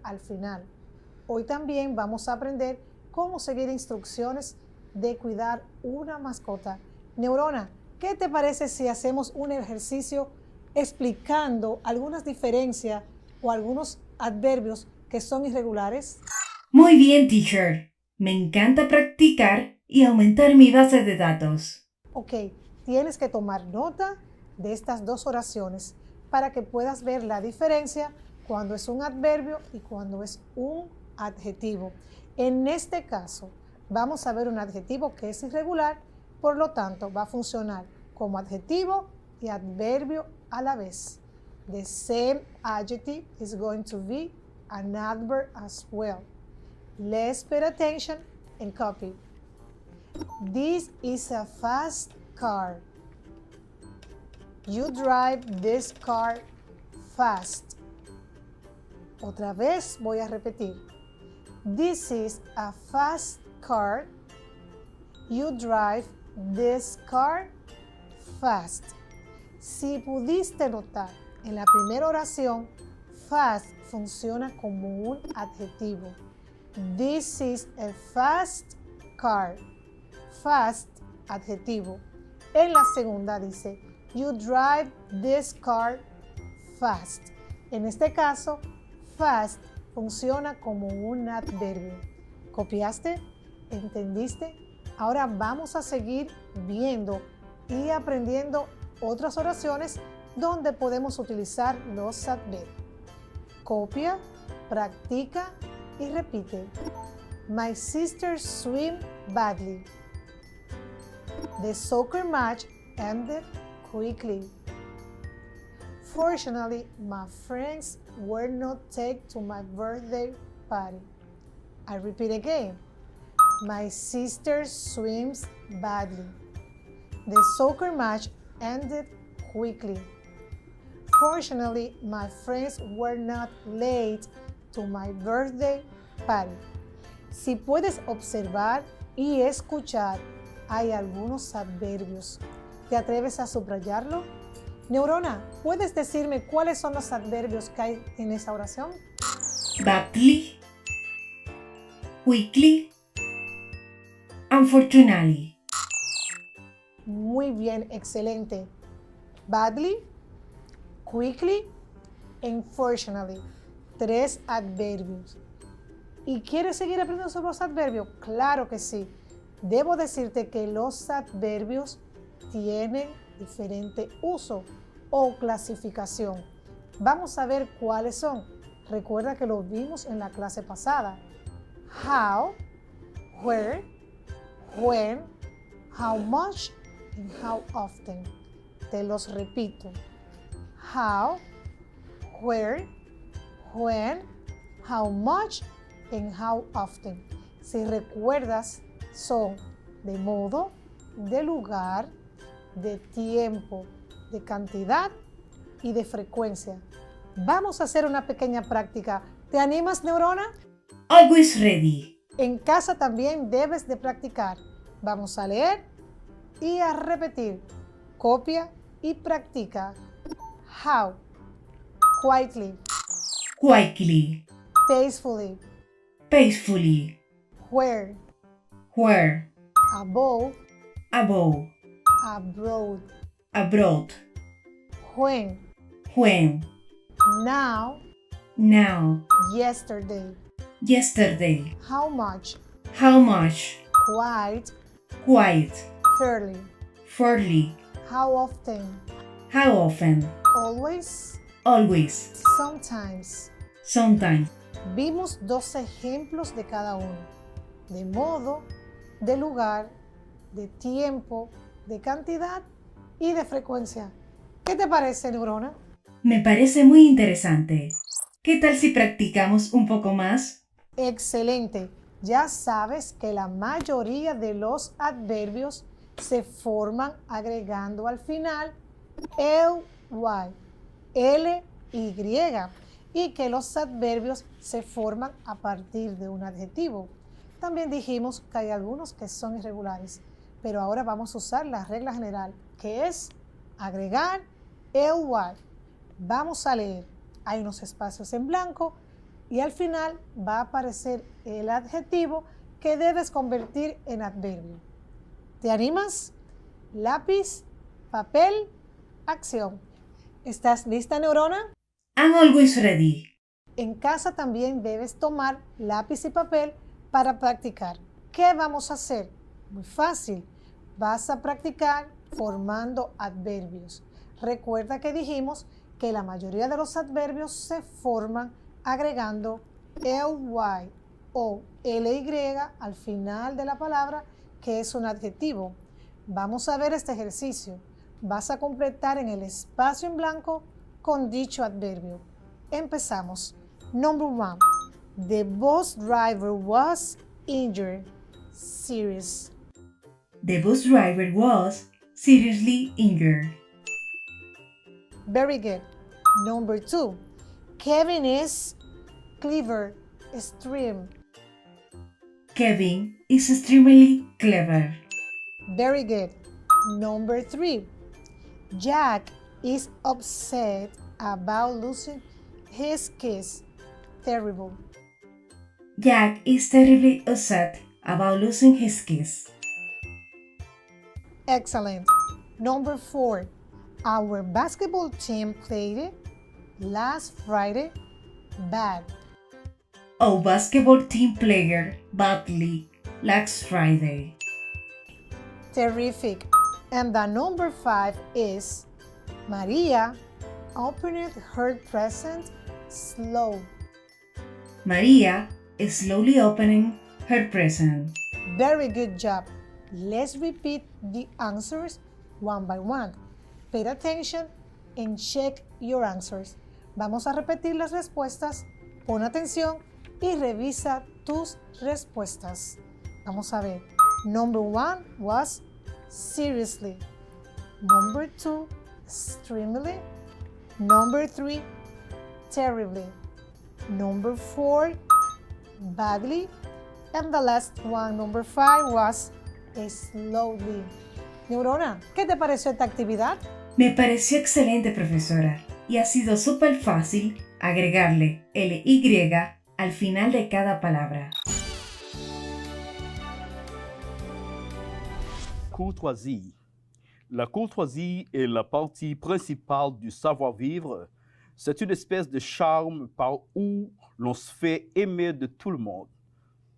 al final. Hoy también vamos a aprender cómo seguir instrucciones de cuidar una mascota. Neurona, ¿qué te parece si hacemos un ejercicio explicando algunas diferencias o algunos adverbios que son irregulares? Muy bien, teacher. Me encanta practicar y aumentar mi base de datos. Ok, tienes que tomar nota de estas dos oraciones para que puedas ver la diferencia cuando es un adverbio y cuando es un adjetivo. En este caso, vamos a ver un adjetivo que es irregular, por lo tanto, va a funcionar como adjetivo y adverbio a la vez. The same adjective is going to be an adverb as well. Let's pay attention and copy. This is a fast car. You drive this car fast. Otra vez voy a repetir. This is a fast car. You drive this car fast. Si pudiste notar, en la primera oración, fast funciona como un adjetivo. This is a fast car. Fast, adjetivo. En la segunda dice, you drive this car fast. En este caso, fast funciona como un adverbio. ¿Copiaste? ¿Entendiste? Ahora vamos a seguir viendo y aprendiendo otras oraciones donde podemos utilizar los adverbios. Copia, practica y repite. My sister swam badly. The soccer match ended quickly. Fortunately, my friends were not taken to my birthday party. I repeat again. My sister swims badly. The soccer match ended quickly. Fortunately, my friends were not late to my birthday party. Si puedes observar y escuchar, hay algunos adverbios. ¿Te atreves a subrayarlo? Neurona, ¿puedes decirme cuáles son los adverbios que hay en esa oración? Badly, quickly, unfortunately. Muy bien, excelente. Badly, quickly, unfortunately. 3 adverbios. ¿Y quieres seguir aprendiendo sobre los adverbios? Claro que sí. Debo decirte que los adverbios tienen diferente uso o clasificación. Vamos a ver cuáles son. Recuerda que lo vimos en la clase pasada. How, where, when, how much and how often. Te los repito. How, where, when, how much and how often. Si recuerdas, son de modo, de lugar, de tiempo, de cantidad y de frecuencia. Vamos a hacer una pequeña práctica. ¿Te animas, neurona? Always ready. En casa también debes de practicar. Vamos a leer y a repetir. Copia y practica. How. Quietly. Quietly. Peacefully. Peacefully. Where. Where. Above. Above. Abroad. Abroad. When. When. Now. Now. Yesterday. Yesterday. How much. How much. Quite. Quite. Fairly. Fairly. How often. How often. Always. Always. Sometimes. Sometimes. Vimos 2 ejemplos de cada uno. De modo, de lugar, de tiempo, de cantidad y de frecuencia. ¿Qué te parece, neurona? Me parece muy interesante. ¿Qué tal si practicamos un poco más? Excelente. Ya sabes que la mayoría de los adverbios se forman agregando al final ly, ly, y que los adverbios se forman a partir de un adjetivo. También dijimos que hay algunos que son irregulares, pero ahora vamos a usar la regla general, que es agregar ly. Vamos a leer. Hay unos espacios en blanco y al final va a aparecer el adjetivo que debes convertir en adverbio. ¿Te animas? Lápiz, papel, acción. ¿Estás lista, neurona? I'm always ready. En casa también debes tomar lápiz y papel para practicar. ¿Qué vamos a hacer? Muy fácil. Vas a practicar formando adverbios. Recuerda que dijimos que la mayoría de los adverbios se forman agregando ly o ly al final de la palabra, que es un adjetivo. Vamos a ver este ejercicio. Vas a completar en el espacio en blanco con dicho adverbio. Empezamos. Number 1. The bus driver was injured. Serious. The bus driver was seriously injured. Very good. Number 2. Kevin is clever, extreme. Kevin is extremely clever. Very good. Number 3. Jack is upset about losing his keys. Terrible. Jack is terribly upset about losing his keys. Excellent. Number 4. Our basketball team played last Friday bad. Our basketball team played badly last Friday. Terrific. And the number 5 is Maria opened her present slow. Maria is slowly opening her present. Very good job. Let's repeat the answers one by one. Pay attention and check your answers. Vamos a repetir las respuestas. Pon atención y revisa tus respuestas. Vamos a ver. Number 1 was seriously. Number 2, extremely. Number 3, terribly. Number 4, badly. And the last one, number 5, was slowly. Neurona, ¿qué te pareció esta actividad? Me pareció excelente, profesora, y ha sido súper fácil agregarle LY al final de cada palabra. Courtoisie. La courtoisie est la partie principale du savoir-vivre. C'est une espèce de charme par où l'on se fait aimer de tout le monde,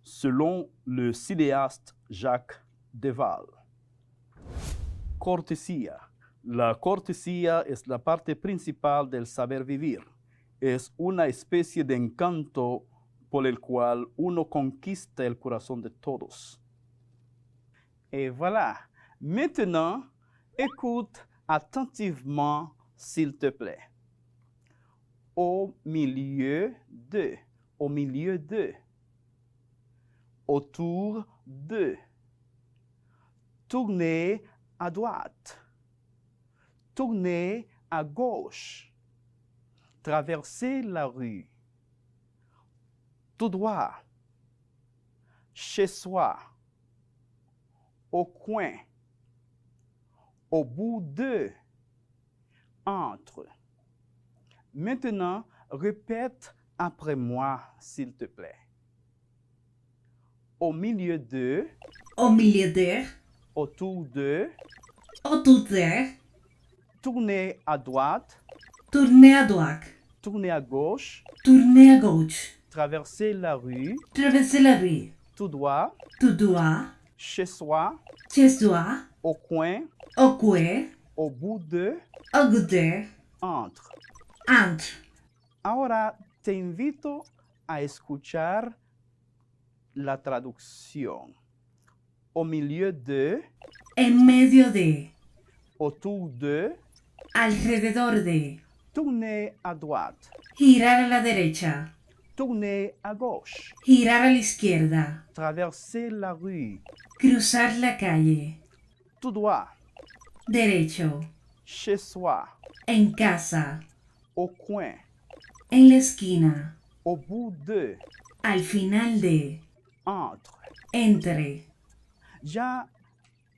selon le cinéaste Jacques Deval. Cortesía. La cortesía es la parte principal del saber vivir. Es una especie de encanto por el cual uno conquista el corazón de todos. Et voilà. Maintenant, écoute attentivement, s'il te plaît. Au milieu de, au milieu de, autour de, tournez à droite, tournez à gauche, traversez la rue, tout droit, chez soi, au coin, au bout de, entre. Maintenant, répète après moi, s'il te plaît. Au milieu de, Au milieu de, autour de, autour de, tournez à droite, tournez à droite, tournez à gauche, tournez à gauche, traversez la rue, traversez la rue, tout droit, tout droit, chez soi, chez soi, au coin, au coin, au bout de, au bout de, entre. entre. Ahora te invito a escuchar la traducción. Au milieu de, En medio de, autour de, alrededor de, tournez à droite, girar a la derecha, tournez à gauche, girar a la izquierda, traversez la rue, cruzar la calle, tout droit, derecho, chez soi, en casa, au coin, en la esquina, au bout de, al final de, entre. entre. ¿Ya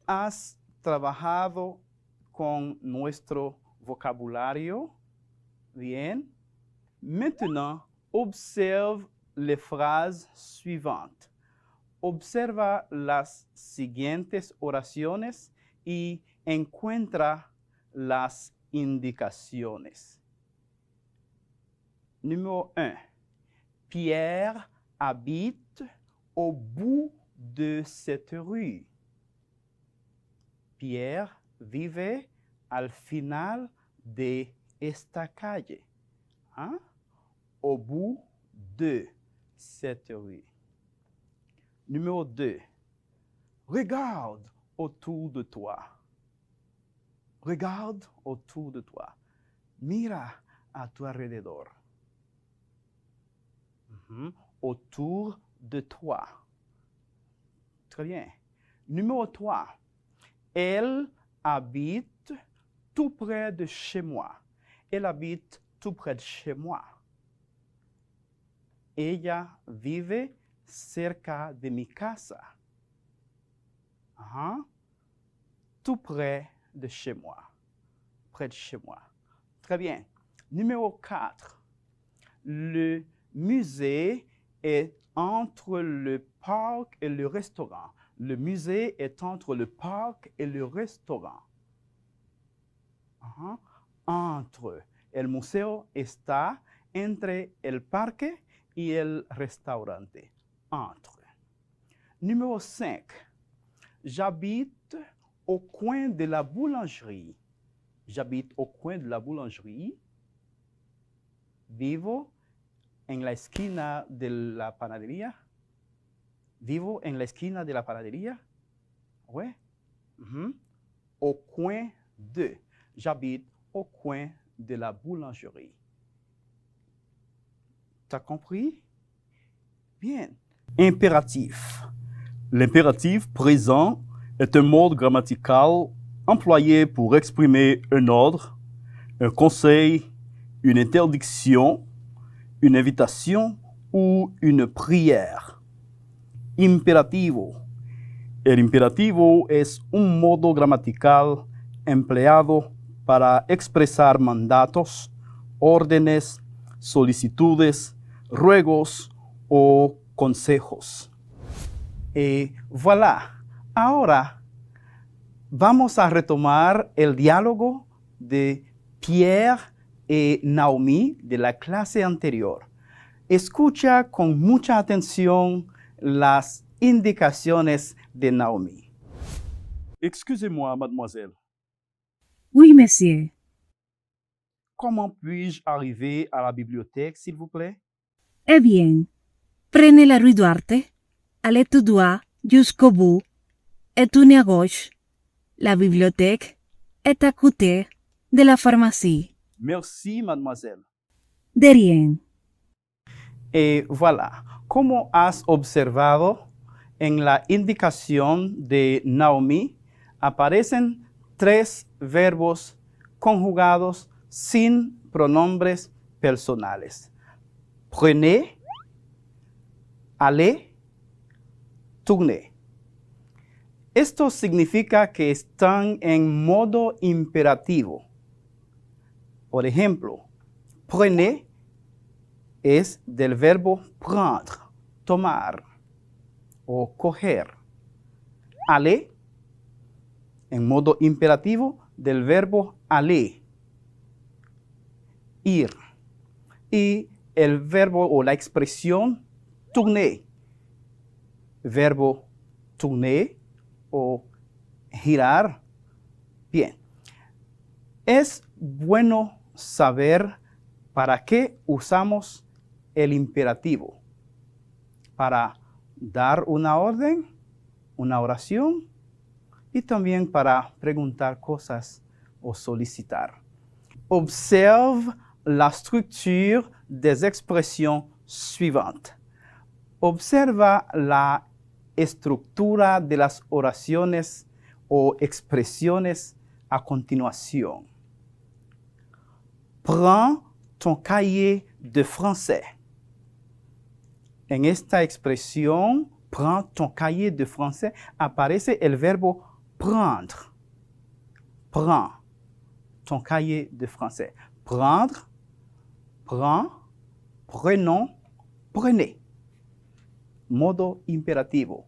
has trabajado con nuestro vocabulario? Bien. Maintenant, observe les phrases suivantes. Observa las siguientes oraciones y encuentra las indicaciones. Numéro 1. Pierre habite au bout de cette rue. Pierre vive al final de esta calle. Hein? Au bout de cette rue. Numéro 2. Regarde autour de toi. Regarde autour de toi. Mira a tu alrededor. Autour de toi. Très bien. Numéro 3. Elle habite tout près de chez moi. Elle habite tout près de chez moi. Ella vive cerca de mi casa. Tout près de chez moi. Près de chez moi. Très bien. Numéro 4. Le musée est entre le parc et le restaurant. Le musée est entre le parc et le restaurant. Entre. El museo está entre el parque y el restaurante. Entre. Numéro 5. J'habite au coin de la boulangerie. J'habite au coin de la boulangerie. Vivo en la esquina de la panadería. Vivo en la esquina de la panadería. Oui. Au coin de. J'habite au coin de la boulangerie. T'as compris? Bien. Impératif. L'impératif présent est un mode grammatical employé pour exprimer un ordre, un conseil, une interdiction, une invitation ou une prière. Imperativo. El imperativo es un modo gramatical empleado para expresar mandatos, órdenes, solicitudes, ruegos o consejos. Y voilà. Ahora vamos a retomar el diálogo de Pierre y Naomi de la clase anterior. Escucha con mucha atención las indicaciones de Naomi. Excusez-moi, mademoiselle. Oui, monsieur. Comment puis-je arriver à la bibliothèque, s'il vous plaît? Eh bien, prenez la rue Duarte, allez tout droit jusqu'au bout et tournez à gauche. La bibliothèque est à côté de la pharmacie. Merci, mademoiselle. De rien. Y voilà, como has observado, en la indicación de Naomi aparecen 3 verbos conjugados sin pronombres personales. Prenez, allez, tournez. Esto significa que están en modo imperativo. Por ejemplo, prenez es del verbo prendre, tomar o coger. Aller, en modo imperativo, del verbo aller, ir. Y el verbo o la expresión tourner, verbo tourner o girar. Bien. Es bueno saber para qué usamos el imperativo. Para dar una orden, una oración, y también para preguntar cosas o solicitar. Observe la structure des expressions suivantes. Observa la estructura de las oraciones o expresiones a continuación. Prends ton cahier de français. En esta expresión, prends ton cahier de français, aparece el verbo prendre. Prends ton cahier de français. Prendre, prends, prenons, prenez. Modo imperativo.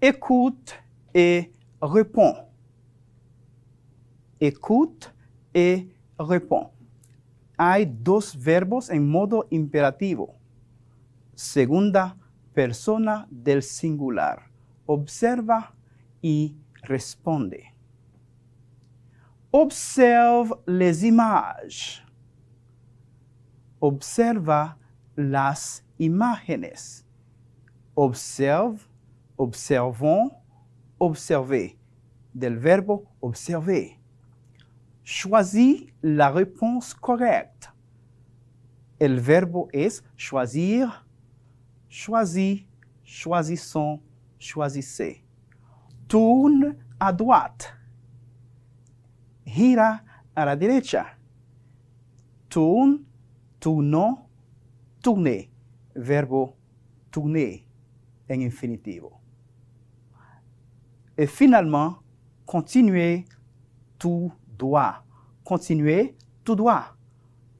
Écoute et réponds. Écoute et réponds. Hay 2 verbos en modo imperativo. Segunda persona del singular. Observa y responde. Observe les images. Observa las imágenes. Observe, observons, observer. Del verbo observer. Choisis la réponse correcte. El verbo es choisir, choisis, choisissons, choisissez. Tourne à droite. Gira a la derecha. Tourne, tournons, tournez. verbo tourner en infinitivo. Et finalement, continuer tout droit. Continuer tout droit.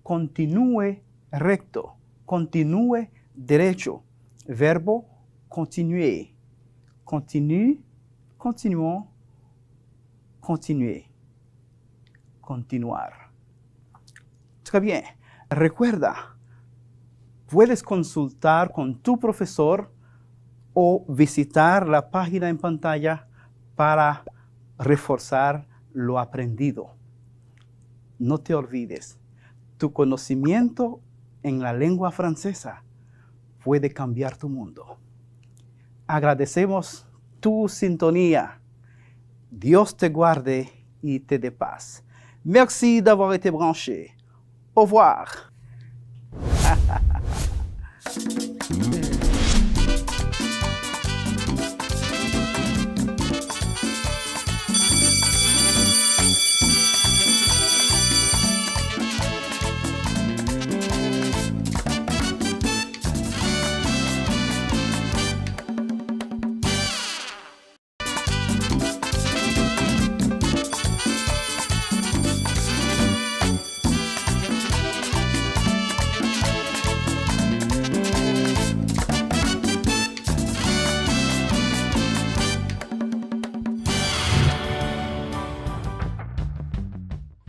Continue recto. Continue derecho. Verbo continuer. Continue, continuons, continuer. Continuar. Très bien. Recuerda, puedes consultar con tu profesor o visitar la página en pantalla para reforzar lo aprendido. No te olvides, tu conocimiento en la lengua francesa puede cambiar tu mundo. Agradecemos tu sintonía. Dios te guarde y te dé paz. Merci d'avoir été branché. Au revoir.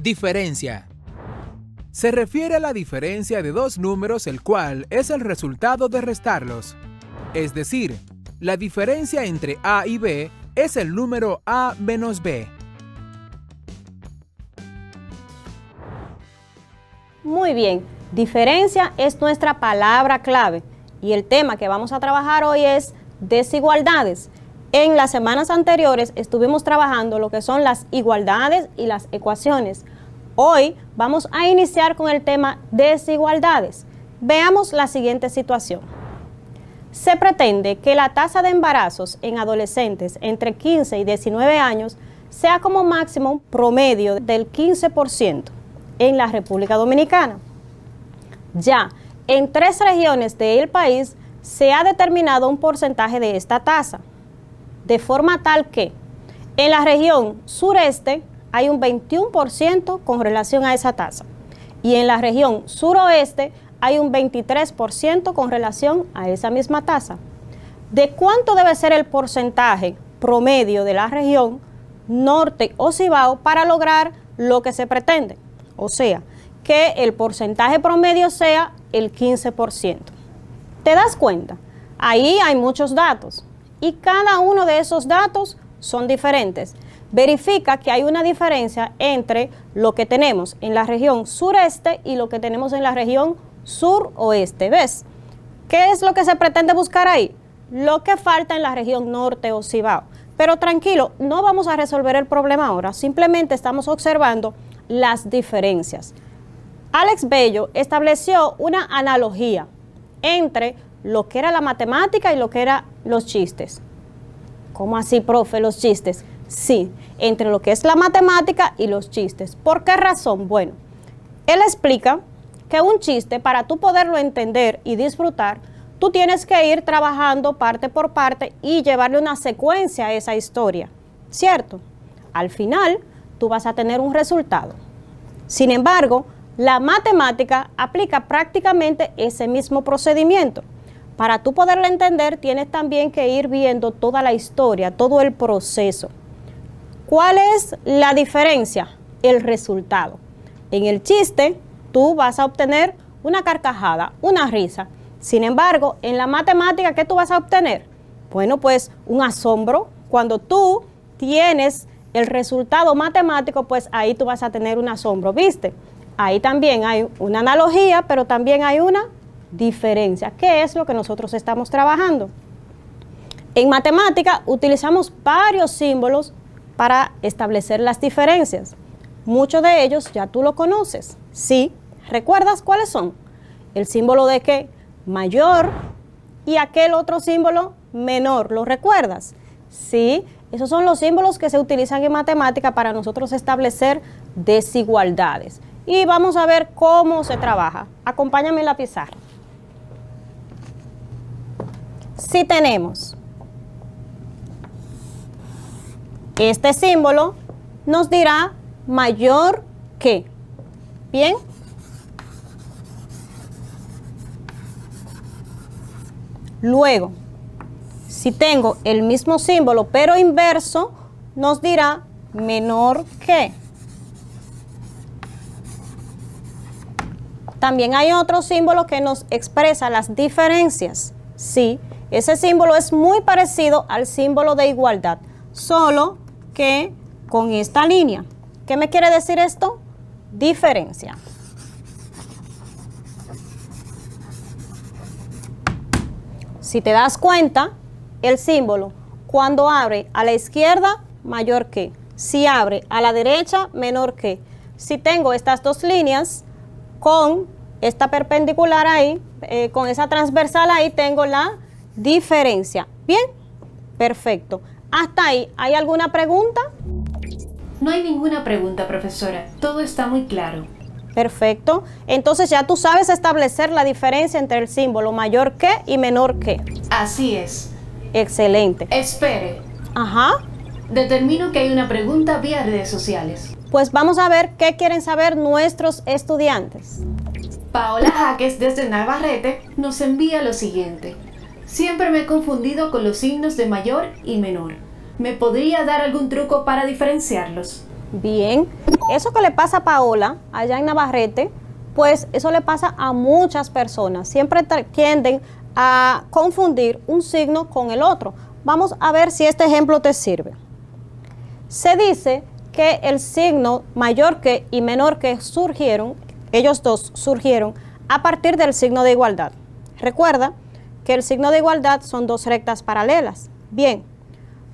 Diferencia. Se refiere a la diferencia de dos números, el cual es el resultado de restarlos. Es decir, la diferencia entre A y B es el número A menos B. Muy bien, diferencia es nuestra palabra clave y el tema que vamos a trabajar hoy es desigualdades. En las semanas anteriores estuvimos trabajando lo que son las igualdades y las ecuaciones. Hoy vamos a iniciar con el tema desigualdades. Veamos la siguiente situación. Se pretende que la tasa de embarazos en adolescentes entre 15 y 19 años sea como máximo promedio del 15% en la República Dominicana. Ya en 3 regiones del país se ha determinado un porcentaje de esta tasa, de forma tal que en la región sureste hay un 21% con relación a esa tasa y en la región suroeste hay un 23% con relación a esa misma tasa. ¿De cuánto debe ser el porcentaje promedio de la región norte o Cibao para lograr lo que se pretende? O sea, que el porcentaje promedio sea el 15%. ¿Te das cuenta? Ahí hay muchos datos y cada uno de esos datos son diferentes. Verifica que hay una diferencia entre lo que tenemos en la región sureste y lo que tenemos en la región suroeste. ¿Ves? ¿Qué es lo que se pretende buscar ahí? Lo que falta en la región norte o Cibao. Pero tranquilo, no vamos a resolver el problema ahora, simplemente estamos observando las diferencias. Alex Bello estableció una analogía entre lo que era la matemática y lo que eran los chistes. ¿Cómo así, profe, los chistes? Sí, entre lo que es la matemática y los chistes. ¿Por qué razón? Bueno, él explica que un chiste, para tú poderlo entender y disfrutar, tú tienes que ir trabajando parte por parte y llevarle una secuencia a esa historia, ¿cierto? Al final, tú vas a tener un resultado. Sin embargo, la matemática aplica prácticamente ese mismo procedimiento. Para tú poderla entender, tienes también que ir viendo toda la historia, todo el proceso. ¿Cuál es la diferencia? El resultado. En el chiste, tú vas a obtener una carcajada, una risa. Sin embargo, en la matemática, ¿qué tú vas a obtener? Bueno, pues un asombro. Cuando tú tienes el resultado matemático, pues ahí tú vas a tener un asombro, ¿viste? Ahí también hay una analogía, pero también hay una diferencia. ¿Qué es lo que nosotros estamos trabajando? En matemática utilizamos varios símbolos para establecer las diferencias. Muchos de ellos ya tú lo conoces. ¿Sí? ¿Recuerdas cuáles son? El símbolo de ¿qué? Mayor y aquel otro símbolo menor. ¿Lo recuerdas? Sí, esos son los símbolos que se utilizan en matemática para nosotros establecer desigualdades. Y vamos a ver cómo se trabaja. Acompáñame en la pizarra. Si tenemos este símbolo, nos dirá mayor que. ¿Bien? Luego, si tengo el mismo símbolo pero inverso, nos dirá menor que. También hay otro símbolo que nos expresa las diferencias. Sí, ese símbolo es muy parecido al símbolo de igualdad, solo que con esta línea. ¿Qué me quiere decir esto? Diferencia. Si te das cuenta, el símbolo cuando abre a la izquierda, mayor que. Si abre a la derecha, menor que. Si tengo estas dos líneas, con esta perpendicular ahí, con esa transversal ahí, tengo la diferencia. ¿Bien? Perfecto. Hasta ahí, ¿hay alguna pregunta? No hay ninguna pregunta, profesora. Todo está muy claro. Perfecto. Entonces ya tú sabes establecer la diferencia entre el símbolo mayor que y menor que. Así es. Excelente. Espere. Ajá. Determino que hay una pregunta vía redes sociales. Pues vamos a ver qué quieren saber nuestros estudiantes. Paola Jaques desde Navarrete nos envía lo siguiente. Siempre me he confundido con los signos de mayor y menor. ¿Me podría dar algún truco para diferenciarlos? Bien, eso que le pasa a Paola allá en Navarrete, pues eso le pasa a muchas personas. Siempre tienden a confundir un signo con el otro. Vamos a ver si este ejemplo te sirve. Se dice que el signo mayor que y menor que surgieron, ellos dos surgieron a partir del signo de igualdad. Recuerda que el signo de igualdad son dos rectas paralelas. Bien,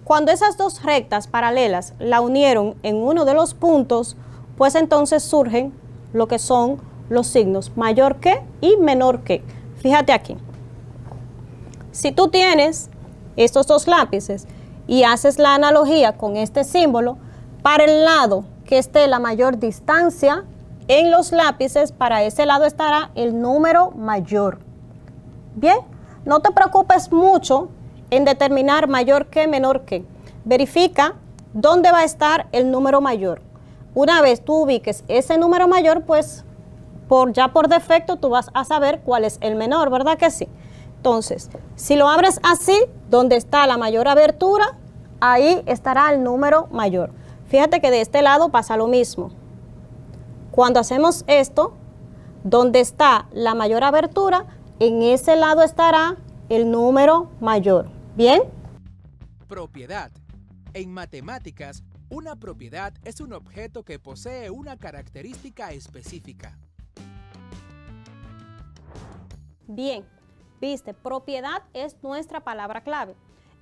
cuando esas dos rectas paralelas la unieron en uno de los puntos, pues entonces surgen lo que son los signos mayor que y menor que. Fíjate aquí. Si tú tienes estos dos lápices y haces la analogía con este símbolo, para el lado que esté la mayor distancia en los lápices, para ese lado estará el número mayor. Bien, no te preocupes mucho en determinar mayor que, menor que. Verifica dónde va a estar el número mayor. Una vez tú ubiques ese número mayor, pues ya por defecto tú vas a saber cuál es el menor, ¿verdad que sí? Entonces, si lo abres así, donde está la mayor abertura, ahí estará el número mayor. Fíjate que de este lado pasa lo mismo. Cuando hacemos esto, donde está la mayor abertura, en ese lado estará el número mayor. ¿Bien? Propiedad. En matemáticas, una propiedad es un objeto que posee una característica específica. Bien, viste, propiedad es nuestra palabra clave.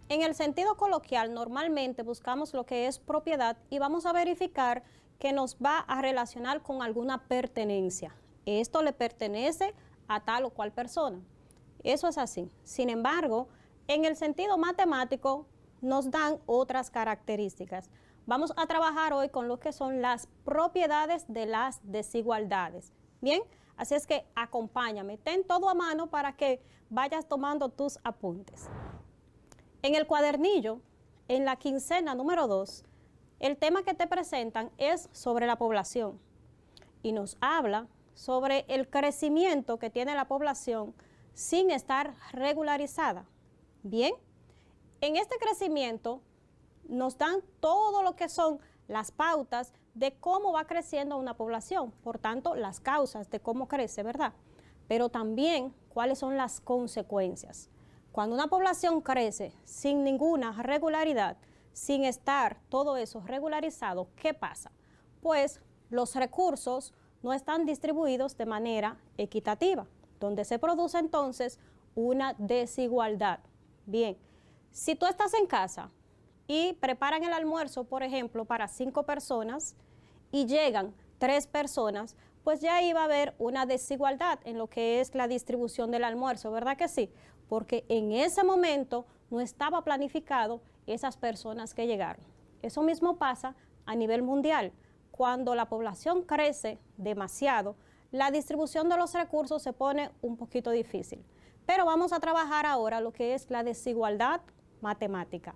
En el sentido coloquial, normalmente buscamos lo que es propiedad y vamos a verificar que nos va a relacionar con alguna pertenencia. Esto le pertenece a tal o cual persona. Eso es así. Sin embargo, en el sentido matemático nos dan otras características. Vamos a trabajar hoy con lo que son las propiedades de las desigualdades. Bien, así es que acompáñame, ten todo a mano para que vayas tomando tus apuntes. En el cuadernillo, en la quincena número 2, el tema que te presentan es sobre la población y nos habla sobre el crecimiento que tiene la población sin estar regularizada. Bien, en este crecimiento nos dan todo lo que son las pautas de cómo va creciendo una población, por tanto, las causas de cómo crece, ¿verdad? Pero también cuáles son las consecuencias. Cuando una población crece sin ninguna regularidad, sin estar todo eso regularizado, ¿qué pasa? Pues los recursos no están distribuidos de manera equitativa, donde se produce entonces una desigualdad. Bien, si tú estás en casa y preparan el almuerzo, por ejemplo, para 5 personas y llegan 3 personas, pues ya ahí va a haber una desigualdad en lo que es la distribución del almuerzo, ¿verdad que sí? Porque en ese momento no estaba planificado esas personas que llegaron. Eso mismo pasa a nivel mundial. Cuando la población crece demasiado, la distribución de los recursos se pone un poquito difícil. Pero vamos a trabajar ahora lo que es la desigualdad matemática.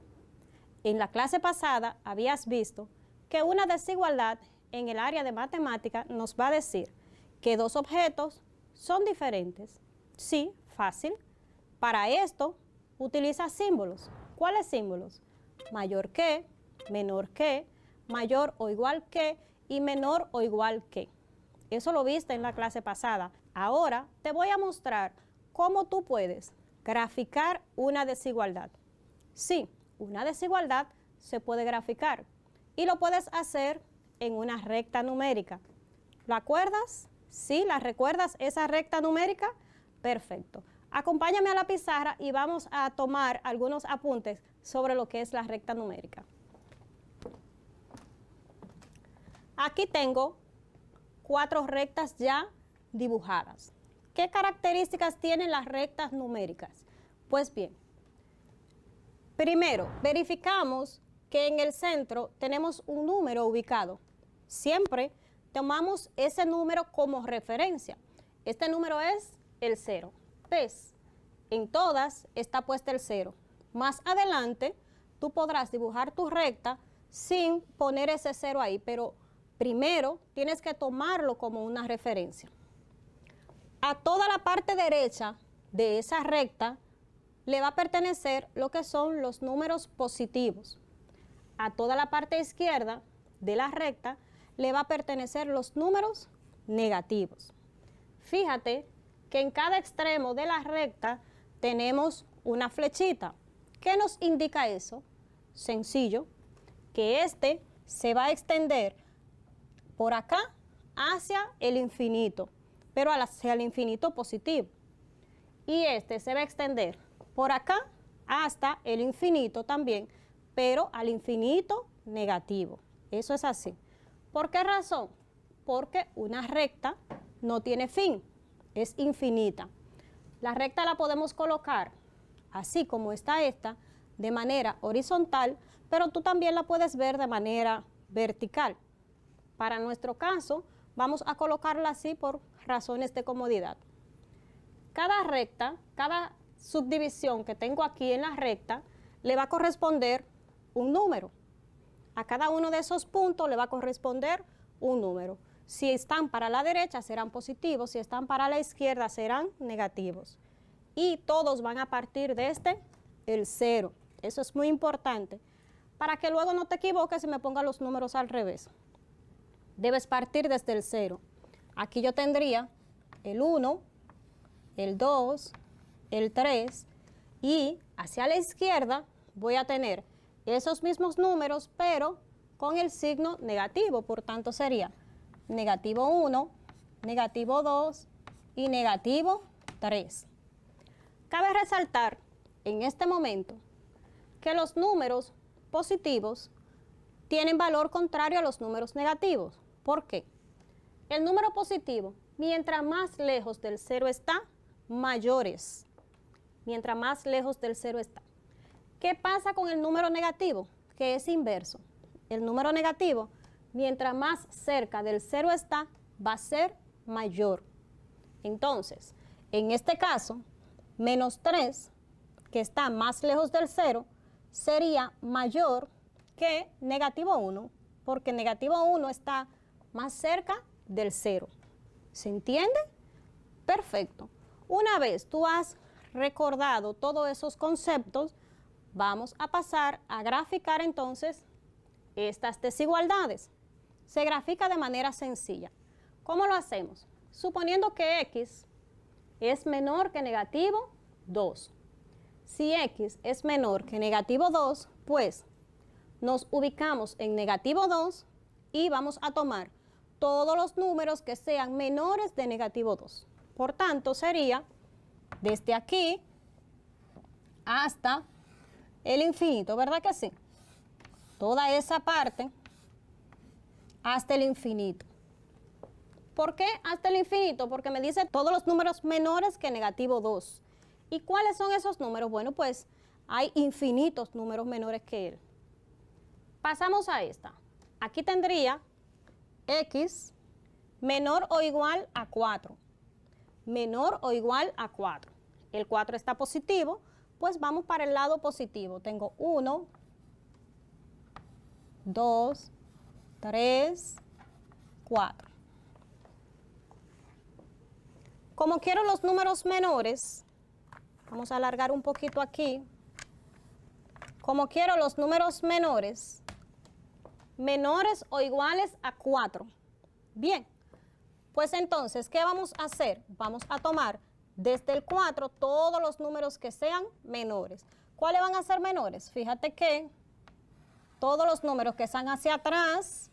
En la clase pasada habías visto que una desigualdad en el área de matemática nos va a decir que dos objetos son diferentes. Sí, fácil. Para esto, utiliza símbolos. ¿Cuáles símbolos? Mayor que, menor que, mayor o igual que y menor o igual que. Eso lo viste en la clase pasada. Ahora te voy a mostrar cómo tú puedes graficar una desigualdad. Sí, una desigualdad se puede graficar y lo puedes hacer en una recta numérica. ¿Lo acuerdas? ¿Sí? ¿La recuerdas esa recta numérica? Perfecto. Acompáñame a la pizarra y vamos a tomar algunos apuntes sobre lo que es la recta numérica. Aquí tengo 4 rectas ya dibujadas. ¿Qué características tienen las rectas numéricas? Pues bien, primero verificamos que en el centro tenemos un número ubicado. Siempre tomamos ese número como referencia. Este número es el 0. ¿Ves? En todas está puesto el 0. Más adelante tú podrás dibujar tu recta sin poner ese 0 ahí, pero primero tienes que tomarlo como una referencia. A toda la parte derecha de esa recta le va a pertenecer lo que son los números positivos. A toda la parte izquierda de la recta le va a pertenecer los números negativos. Fíjate que en cada extremo de la recta tenemos una flechita. ¿Qué nos indica eso? Sencillo, que este se va a extender por acá hacia el infinito, pero hacia el infinito positivo. Y este se va a extender por acá hasta el infinito también, pero al infinito negativo. Eso es así. ¿Por qué razón? Porque una recta no tiene fin, es infinita. La recta la podemos colocar así como está esta, de manera horizontal, pero tú también la puedes ver de manera vertical. Para nuestro caso, vamos a colocarla así por razones de comodidad. Cada recta, cada subdivisión que tengo aquí en la recta, le va a corresponder un número. A cada uno de esos puntos le va a corresponder un número. Si están para la derecha serán positivos, si están para la izquierda serán negativos. Y todos van a partir desde el 0. Eso es muy importante, para que luego no te equivoques y me pongas los números al revés. Debes partir desde el 0. Aquí yo tendría el 1, el 2, el 3 y hacia la izquierda voy a tener esos mismos números, pero con el signo negativo. Por tanto sería negativo 1, negativo 2 y negativo 3. Cabe resaltar en este momento que los números positivos tienen valor contrario a los números negativos. ¿Por qué? El número positivo, mientras más lejos del 0 está, mayor es. Mientras más lejos del 0 está. ¿Qué pasa con el número negativo? Que es inverso. El número negativo, mientras más cerca del 0 está, va a ser mayor. Entonces, en este caso, menos 3, que está más lejos del 0, sería mayor que negativo 1, porque negativo 1 está más cerca del 0. ¿Se entiende? Perfecto. Una vez tú has recordado todos esos conceptos, vamos a pasar a graficar entonces estas desigualdades. Se grafica de manera sencilla. ¿Cómo lo hacemos? Suponiendo que x es menor que negativo 2. Si x es menor que negativo 2, pues nos ubicamos en negativo 2 y vamos a tomar todos los números que sean menores de negativo 2. Por tanto, sería desde aquí hasta el infinito, ¿verdad que sí? Toda esa parte hasta el infinito. ¿Por qué hasta el infinito? Porque me dice todos los números menores que negativo 2. ¿Y cuáles son esos números? Bueno, pues hay infinitos números menores que él. Pasamos a esta. Aquí tendría x menor o igual a 4. Menor o igual a 4. el 4 está positivo, pues vamos para el lado positivo. Tengo 1, 2, 3, 4. Como quiero los números menores, vamos a alargar un poquito aquí. Como quiero los números menores o iguales a 4. Bien, pues entonces, ¿qué vamos a hacer? Vamos a tomar desde el 4 todos los números que sean menores. ¿Cuáles van a ser menores? Fíjate que todos los números que están hacia atrás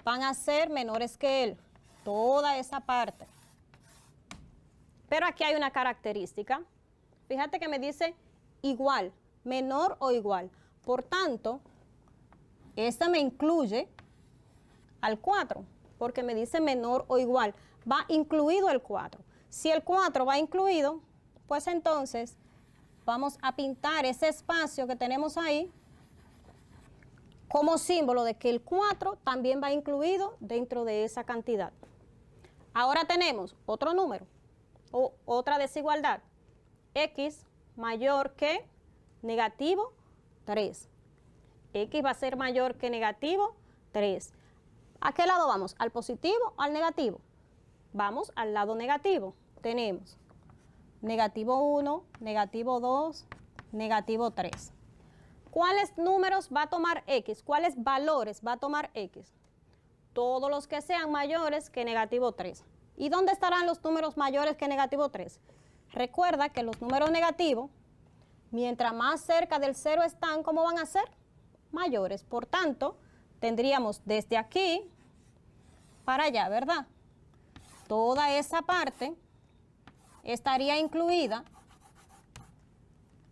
van a ser menores que él. Toda esa parte. Pero aquí hay una característica. Fíjate que me dice igual, menor o igual. Por tanto, esta me incluye al 4, porque me dice menor o igual. Va incluido el 4. Si el 4 va incluido, pues entonces vamos a pintar ese espacio que tenemos ahí como símbolo de que el 4 también va incluido dentro de esa cantidad. Ahora tenemos otro número o otra desigualdad. X mayor que negativo 3. X va a ser mayor que negativo 3. ¿A qué lado vamos? ¿Al positivo o al negativo? Vamos al lado negativo. Tenemos negativo 1, negativo 2, negativo 3. ¿Cuáles números va a tomar X? ¿Cuáles valores va a tomar X? Todos los que sean mayores que negativo 3. ¿Y dónde estarán los números mayores que negativo 3? Recuerda que los números negativos, mientras más cerca del 0 están, ¿cómo van a ser? Mayores. Por tanto, tendríamos desde aquí para allá, ¿verdad? Toda esa parte estaría incluida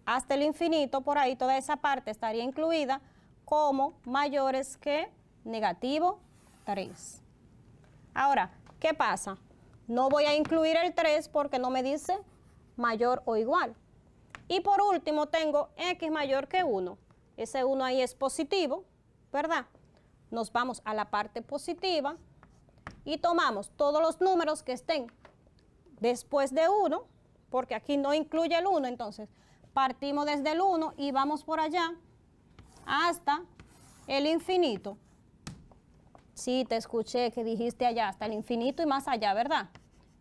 hasta el infinito, por ahí toda esa parte estaría incluida como mayores que negativo 3. Ahora, ¿qué pasa? No voy a incluir el 3 porque no me dice mayor o igual. Y por último tengo X mayor que 1. Ese 1 ahí es positivo, ¿verdad? Nos vamos a la parte positiva y tomamos todos los números que estén después de 1, porque aquí no incluye el 1, entonces partimos desde el 1 y vamos por allá hasta el infinito. Sí, te escuché que dijiste allá, hasta el infinito y más allá, ¿verdad?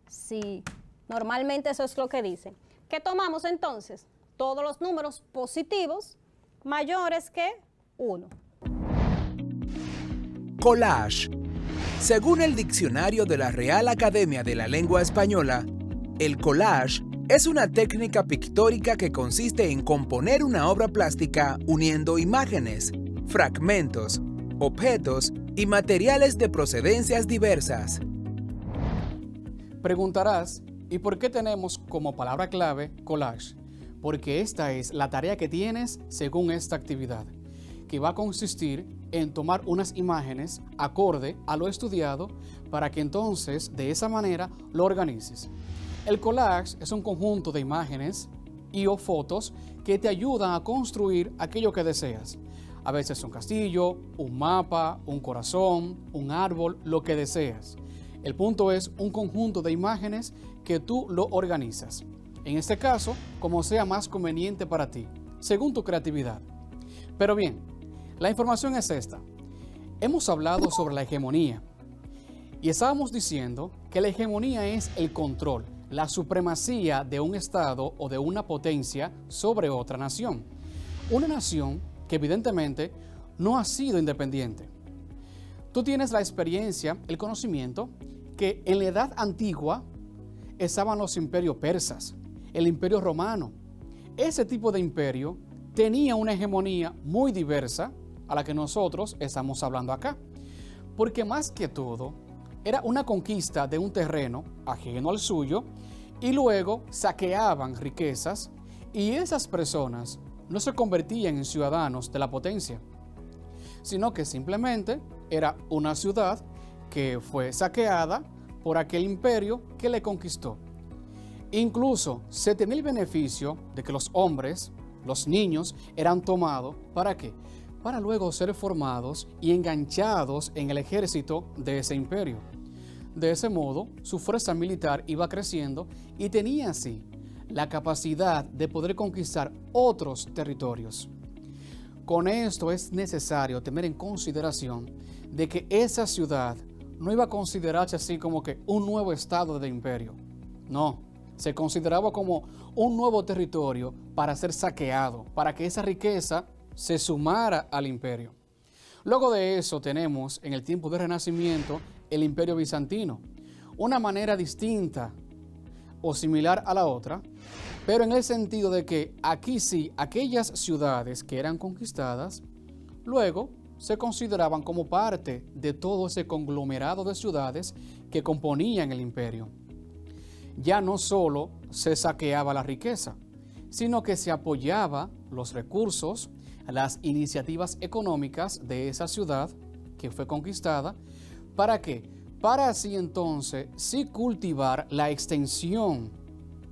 Sí, normalmente eso es lo que dice. ¿Qué tomamos entonces? Todos los números positivos mayores que 1. Collage. Según el diccionario de la Real Academia de la Lengua Española, el collage es una técnica pictórica que consiste en componer una obra plástica uniendo imágenes, fragmentos, objetos y materiales de procedencias diversas. Preguntarás, ¿y por qué tenemos como palabra clave collage? Porque esta es la tarea que tienes según esta actividad, que va a consistir en tomar unas imágenes acorde a lo estudiado para que entonces de esa manera lo organices. El collage es un conjunto de imágenes y o fotos que te ayudan a construir aquello que deseas. A veces un castillo, un mapa, un corazón, un árbol, lo que deseas. El punto es un conjunto de imágenes que tú lo organizas. En este caso, como sea más conveniente para ti, según tu creatividad. Pero bien, la información es esta. Hemos hablado sobre la hegemonía y estábamos diciendo que la hegemonía es el control, la supremacía de un estado o de una potencia sobre otra nación. Una nación que evidentemente no ha sido independiente. Tú tienes la experiencia, el conocimiento, que en la edad antigua estaban los imperios persas, el imperio romano. Ese tipo de imperio tenía una hegemonía muy diversa a la que nosotros estamos hablando acá. Porque más que todo, era una conquista de un terreno ajeno al suyo y luego saqueaban riquezas y esas personas no se convertían en ciudadanos de la potencia, sino que simplemente era una ciudad que fue saqueada por aquel imperio que le conquistó. Incluso se tenía el beneficio de que los hombres, los niños, eran tomados, ¿para qué? Para luego ser formados y enganchados en el ejército de ese imperio. De ese modo, su fuerza militar iba creciendo y tenía así la capacidad de poder conquistar otros territorios. Con esto es necesario tener en consideración de que esa ciudad no iba a considerarse así como que un nuevo estado del imperio. No, se consideraba como un nuevo territorio para ser saqueado, para que esa riqueza se sumara al imperio. Luego de eso tenemos en el tiempo del Renacimiento el Imperio Bizantino, una manera distinta o similar a la otra, pero en el sentido de que aquí sí, aquellas ciudades que eran conquistadas, luego se consideraban como parte de todo ese conglomerado de ciudades que componían el imperio. Ya no solo se saqueaba la riqueza, sino que se apoyaba los recursos, las iniciativas económicas de esa ciudad que fue conquistada. ¿Para qué? Para así entonces sí cultivar la extensión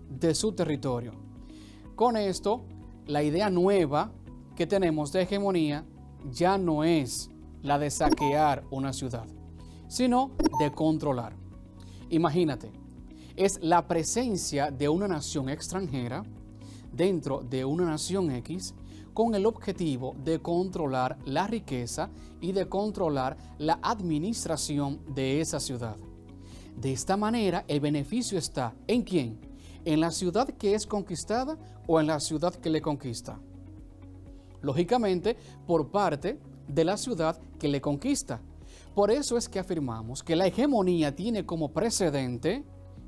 de su territorio. Con esto, la idea nueva que tenemos de hegemonía ya no es la de saquear una ciudad, sino de controlar. Imagínate, es la presencia de una nación extranjera dentro de una nación X con el objetivo de controlar la riqueza y de controlar la administración de esa ciudad. De esta manera, el beneficio está ¿en quién? ¿En la ciudad que es conquistada o en la ciudad que le conquista? Lógicamente, por parte de la ciudad que le conquista. Por eso es que afirmamos que la hegemonía tiene como precedente,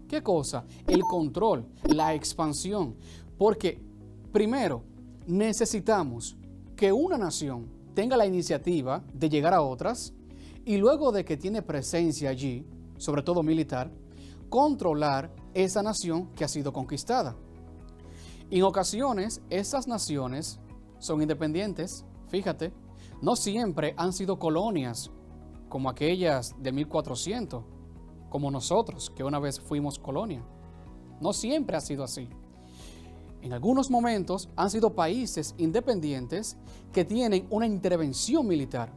¿qué cosa? El control, la expansión. Porque, primero, necesitamos que una nación tenga la iniciativa de llegar a otras y luego de que tiene presencia allí, sobre todo militar, controlar esa nación que ha sido conquistada. En ocasiones, esas naciones son independientes, fíjate, no siempre han sido colonias como aquellas de 1400, como nosotros, que una vez fuimos colonia. No siempre ha sido así. En algunos momentos han sido países independientes que tienen una intervención militar,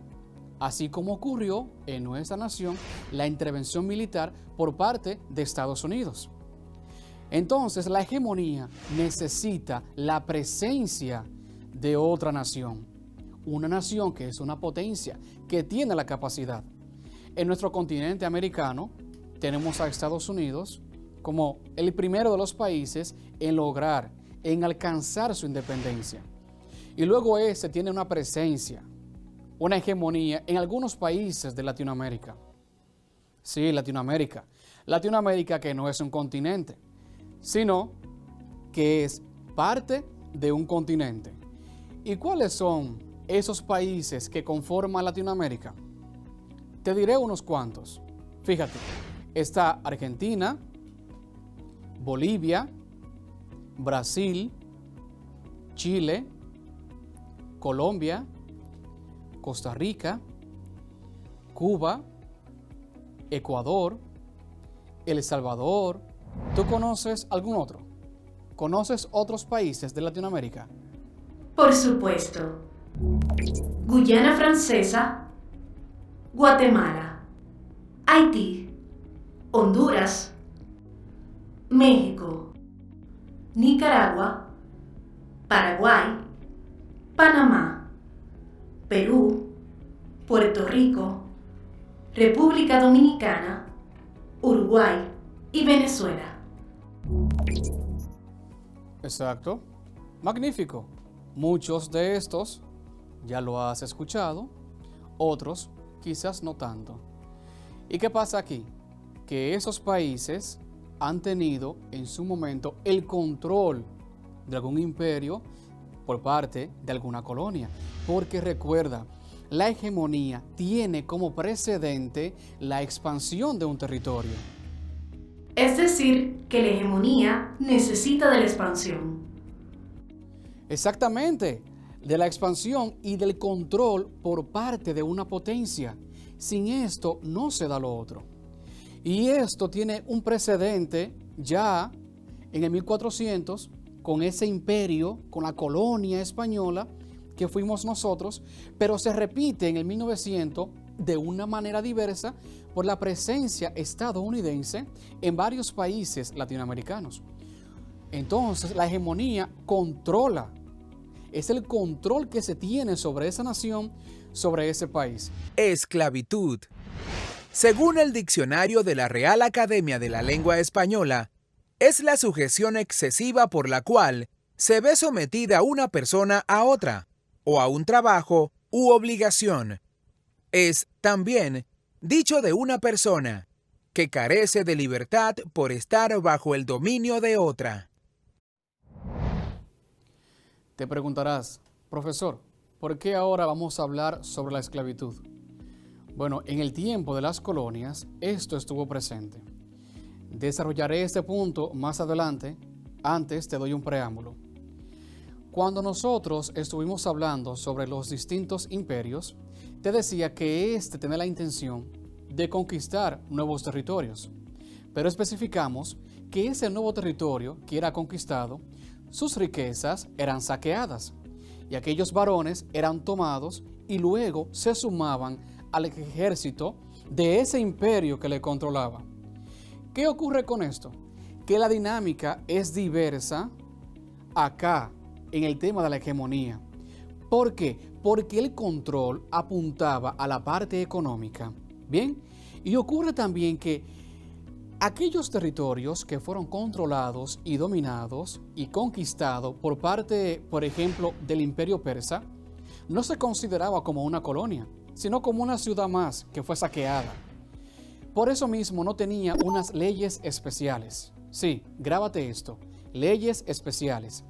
así como ocurrió en nuestra nación la intervención militar por parte de Estados Unidos. Entonces, la hegemonía necesita la presencia de otra nación, una nación que es una potencia, que tiene la capacidad. En nuestro continente americano tenemos a Estados Unidos como el primero de los países en lograr, en alcanzar su independencia. Y luego ese tiene una presencia, una hegemonía en algunos países de Latinoamérica. Sí, Latinoamérica. Latinoamérica que no es un continente, sino que es parte de un continente. ¿Y cuáles son esos países que conforman Latinoamérica? Te diré unos cuantos. Fíjate, está Argentina, Bolivia, Brasil, Chile, Colombia, Costa Rica, Cuba, Ecuador, El Salvador. ¿Tú conoces algún otro? ¿Conoces otros países de Latinoamérica? Por supuesto. Guyana Francesa, Guatemala, Haití, Honduras, México, Nicaragua, Paraguay, Panamá, Perú, Puerto Rico, República Dominicana, Uruguay y Venezuela. Exacto. Magnífico. Muchos de estos ya lo has escuchado, otros quizás no tanto. ¿Y qué pasa aquí? Que esos países han tenido en su momento el control de algún imperio por parte de alguna colonia. Porque recuerda, la hegemonía tiene como precedente la expansión de un territorio. Es decir, que la hegemonía necesita de la expansión. Exactamente, de la expansión y del control por parte de una potencia. Sin esto no se da lo otro. Y esto tiene un precedente ya en el 1400 con ese imperio, con la colonia española que fuimos nosotros, pero se repite en el 1900 de una manera diversa por la presencia estadounidense en varios países latinoamericanos. Entonces, la hegemonía controla. Es el control que se tiene sobre esa nación, sobre ese país. Esclavitud. Según el diccionario de la Real Academia de la Lengua Española, es la sujeción excesiva por la cual se ve sometida una persona a otra, o a un trabajo u obligación. Es también dicho de una persona que carece de libertad por estar bajo el dominio de otra. Te preguntarás, profesor, ¿por qué ahora vamos a hablar sobre la esclavitud? Bueno, en el tiempo de las colonias, esto estuvo presente. Desarrollaré este punto más adelante, antes te doy un preámbulo. Cuando nosotros estuvimos hablando sobre los distintos imperios, te decía que este tenía la intención de conquistar nuevos territorios, pero especificamos que ese nuevo territorio que era conquistado, sus riquezas eran saqueadas y aquellos varones eran tomados y luego se sumaban al ejército de ese imperio que le controlaba. ¿Qué ocurre con esto? Que la dinámica es diversa acá en el tema de la hegemonía. ¿Por qué? Porque el control apuntaba a la parte económica. Bien, y ocurre también que aquellos territorios que fueron controlados y dominados y conquistados por parte, por ejemplo, del Imperio Persa, no se consideraba como una colonia, sino como una ciudad más que fue saqueada. Por eso mismo no tenía unas leyes especiales. Sí, grábate esto, leyes especiales,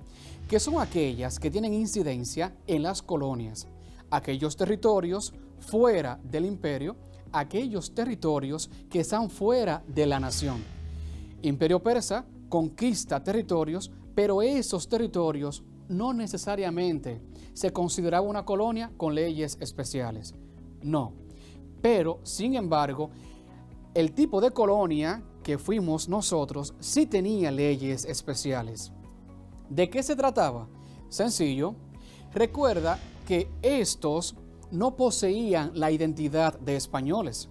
que son aquellas que tienen incidencia en las colonias, aquellos territorios fuera del imperio, aquellos territorios que están fuera de la nación. Imperio Persa conquista territorios, pero esos territorios no necesariamente se consideraba una colonia con leyes especiales. No, pero sin embargo, el tipo de colonia que fuimos nosotros sí tenía leyes especiales. ¿De qué se trataba? Sencillo, recuerda que estos no poseían la identidad de españoles,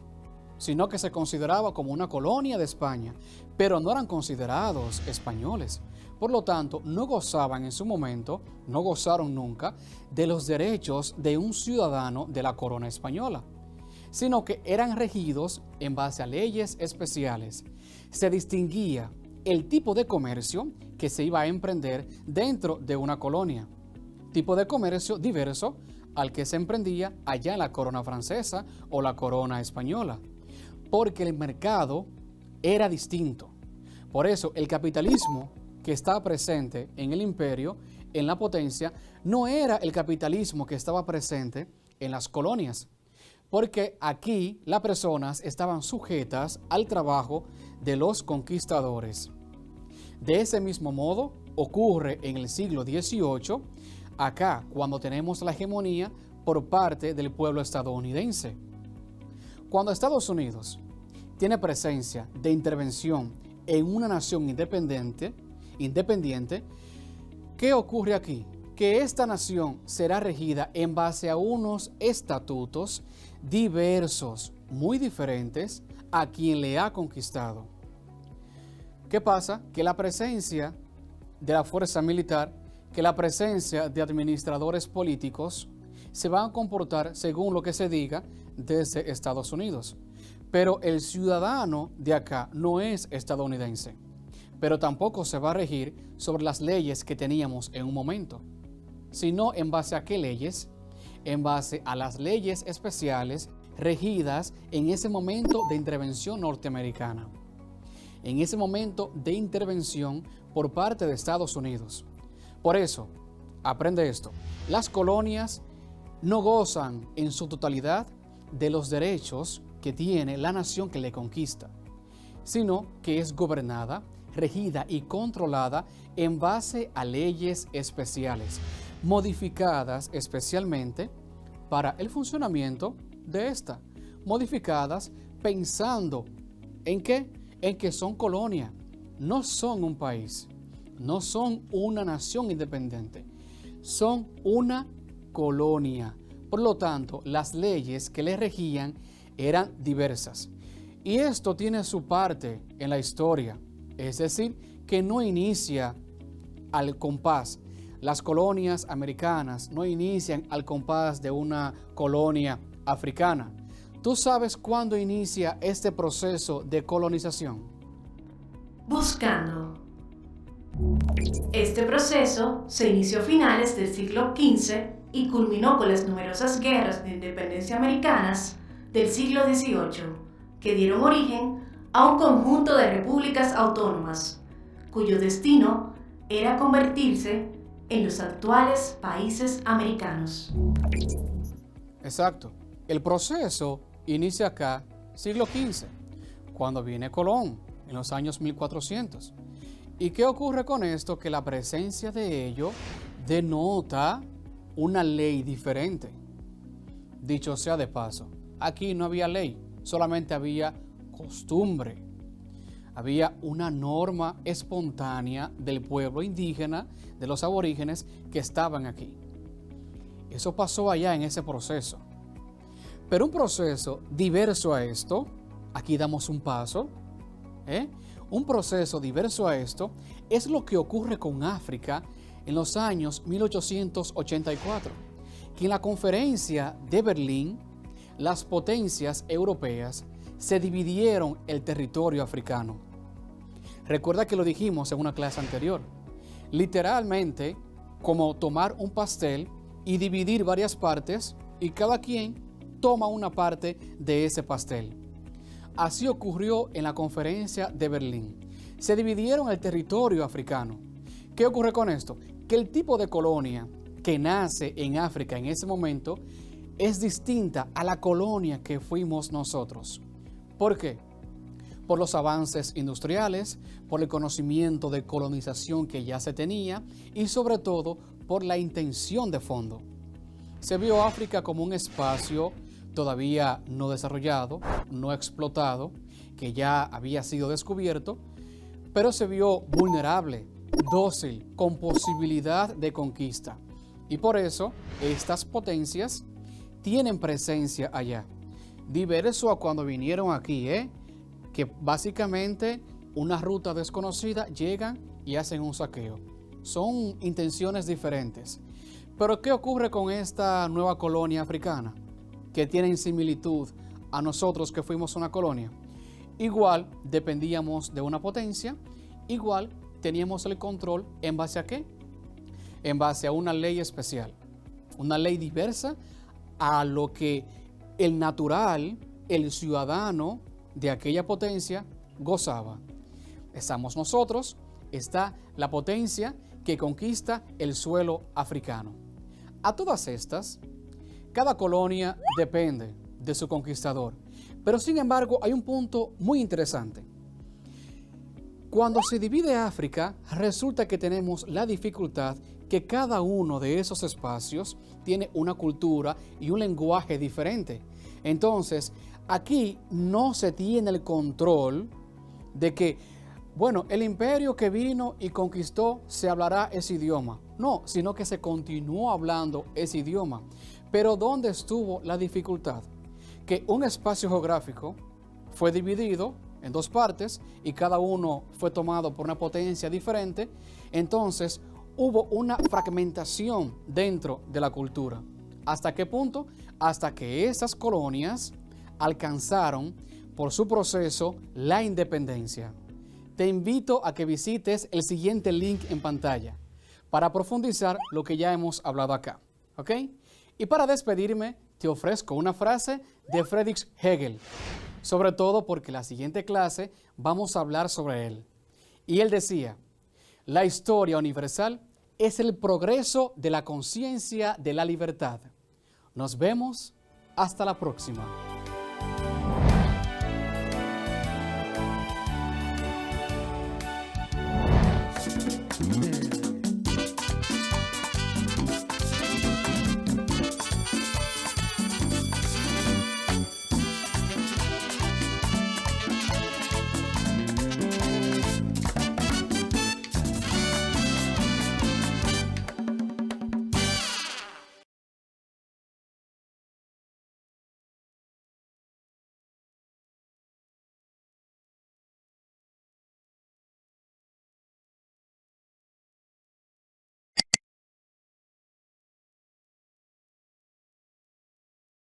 sino que se consideraba como una colonia de España, pero no eran considerados españoles. Por lo tanto, no gozaban en su momento, no gozaron nunca, de los derechos de un ciudadano de la corona española, sino que eran regidos en base a leyes especiales. Se distinguía el tipo de comercio que se iba a emprender dentro de una colonia, tipo de comercio diverso al que se emprendía allá en la corona francesa o la corona española, porque el mercado era distinto. Por eso el capitalismo que estaba presente en el imperio, en la potencia, no era el capitalismo que estaba presente en las colonias, porque aquí las personas estaban sujetas al trabajo de los conquistadores. De ese mismo modo ocurre en el siglo XVIII, acá cuando tenemos la hegemonía por parte del pueblo estadounidense. Cuando Estados Unidos tiene presencia de intervención en una nación independiente, ¿qué ocurre aquí? Que esta nación será regida en base a unos estatutos diversos, muy diferentes a quien le ha conquistado. ¿Qué pasa? Que la presencia de la fuerza militar, que la presencia de administradores políticos se van a comportar según lo que se diga desde Estados Unidos. Pero el ciudadano de acá no es estadounidense, pero tampoco se va a regir sobre las leyes que teníamos en un momento, sino en base a qué leyes, en base a las leyes especiales regidas en ese momento de intervención norteamericana, en ese momento de intervención por parte de Estados Unidos. Por eso, aprende esto, las colonias no gozan en su totalidad de los derechos que tiene la nación que le conquista, sino que es gobernada, regida y controlada en base a leyes especiales, modificadas especialmente para el funcionamiento de esta, modificadas pensando ¿en qué? En que son colonia, no son un país, no son una nación independiente, son una colonia. Por lo tanto, las leyes que les regían eran diversas. Y esto tiene su parte en la historia, es decir, que no inicia al compás. Las colonias americanas no inician al compás de una colonia africana. ¿Tú sabes cuándo inicia este proceso de colonización? Buscando. Este proceso se inició a finales del siglo XV y culminó con las numerosas guerras de independencia americanas del siglo XVIII, que dieron origen a un conjunto de repúblicas autónomas, cuyo destino era convertirse en los actuales países americanos. Exacto. El proceso inicia acá, siglo XV, cuando viene Colón, en los años 1400. ¿Y qué ocurre con esto? Que la presencia de ello denota una ley diferente. Dicho sea de paso, aquí no había ley, solamente había costumbre. Había una norma espontánea del pueblo indígena, de los aborígenes que estaban aquí. Eso pasó allá en ese proceso. Pero un proceso diverso a esto, aquí damos un paso, un proceso diverso a esto es lo que ocurre con África en los años 1884, que en la conferencia de Berlín, las potencias europeas se dividieron el territorio africano. Recuerda que lo dijimos en una clase anterior. Literalmente, como tomar un pastel y dividir varias partes y cada quien toma una parte de ese pastel. Así ocurrió en la conferencia de Berlín. Se dividieron el territorio africano. ¿Qué ocurre con esto? Que el tipo de colonia que nace en África en ese momento es distinta a la colonia que fuimos nosotros. ¿Por qué? Por los avances industriales, por el conocimiento de colonización que ya se tenía y sobre todo por la intención de fondo. Se vio África como un espacio todavía no desarrollado, no explotado, que ya había sido descubierto, pero se vio vulnerable, dócil, con posibilidad de conquista. Y por eso estas potencias tienen presencia allá. Diverso a cuando vinieron aquí, que básicamente una ruta desconocida llegan y hacen un saqueo. Son intenciones diferentes. Pero ¿qué ocurre con esta nueva colonia africana? Que tienen similitud a nosotros que fuimos una colonia. Igual dependíamos de una potencia, igual teníamos el control en base a ¿qué? En base a una ley especial, una ley diversa a lo que el natural, el ciudadano de aquella potencia gozaba. Estamos nosotros, está la potencia que conquista el suelo africano. A todas estas, cada colonia depende de su conquistador. Pero sin embargo, hay un punto muy interesante. Cuando se divide África, resulta que tenemos la dificultad que cada uno de esos espacios tiene una cultura y un lenguaje diferente. Entonces, aquí no se tiene el control de que, bueno, el imperio que vino y conquistó se hablará ese idioma. No, sino que se continuó hablando ese idioma. Pero ¿dónde estuvo la dificultad? Que un espacio geográfico fue dividido en dos partes y cada uno fue tomado por una potencia diferente. Entonces hubo una fragmentación dentro de la cultura. ¿Hasta qué punto? Hasta que esas colonias alcanzaron por su proceso la independencia. Te invito a que visites el siguiente link en pantalla para profundizar lo que ya hemos hablado acá. ¿Ok? Y para despedirme, te ofrezco una frase de Friedrich Hegel, sobre todo porque la siguiente clase vamos a hablar sobre él. Y él decía, la historia universal es el progreso de la conciencia de la libertad. Nos vemos hasta la próxima.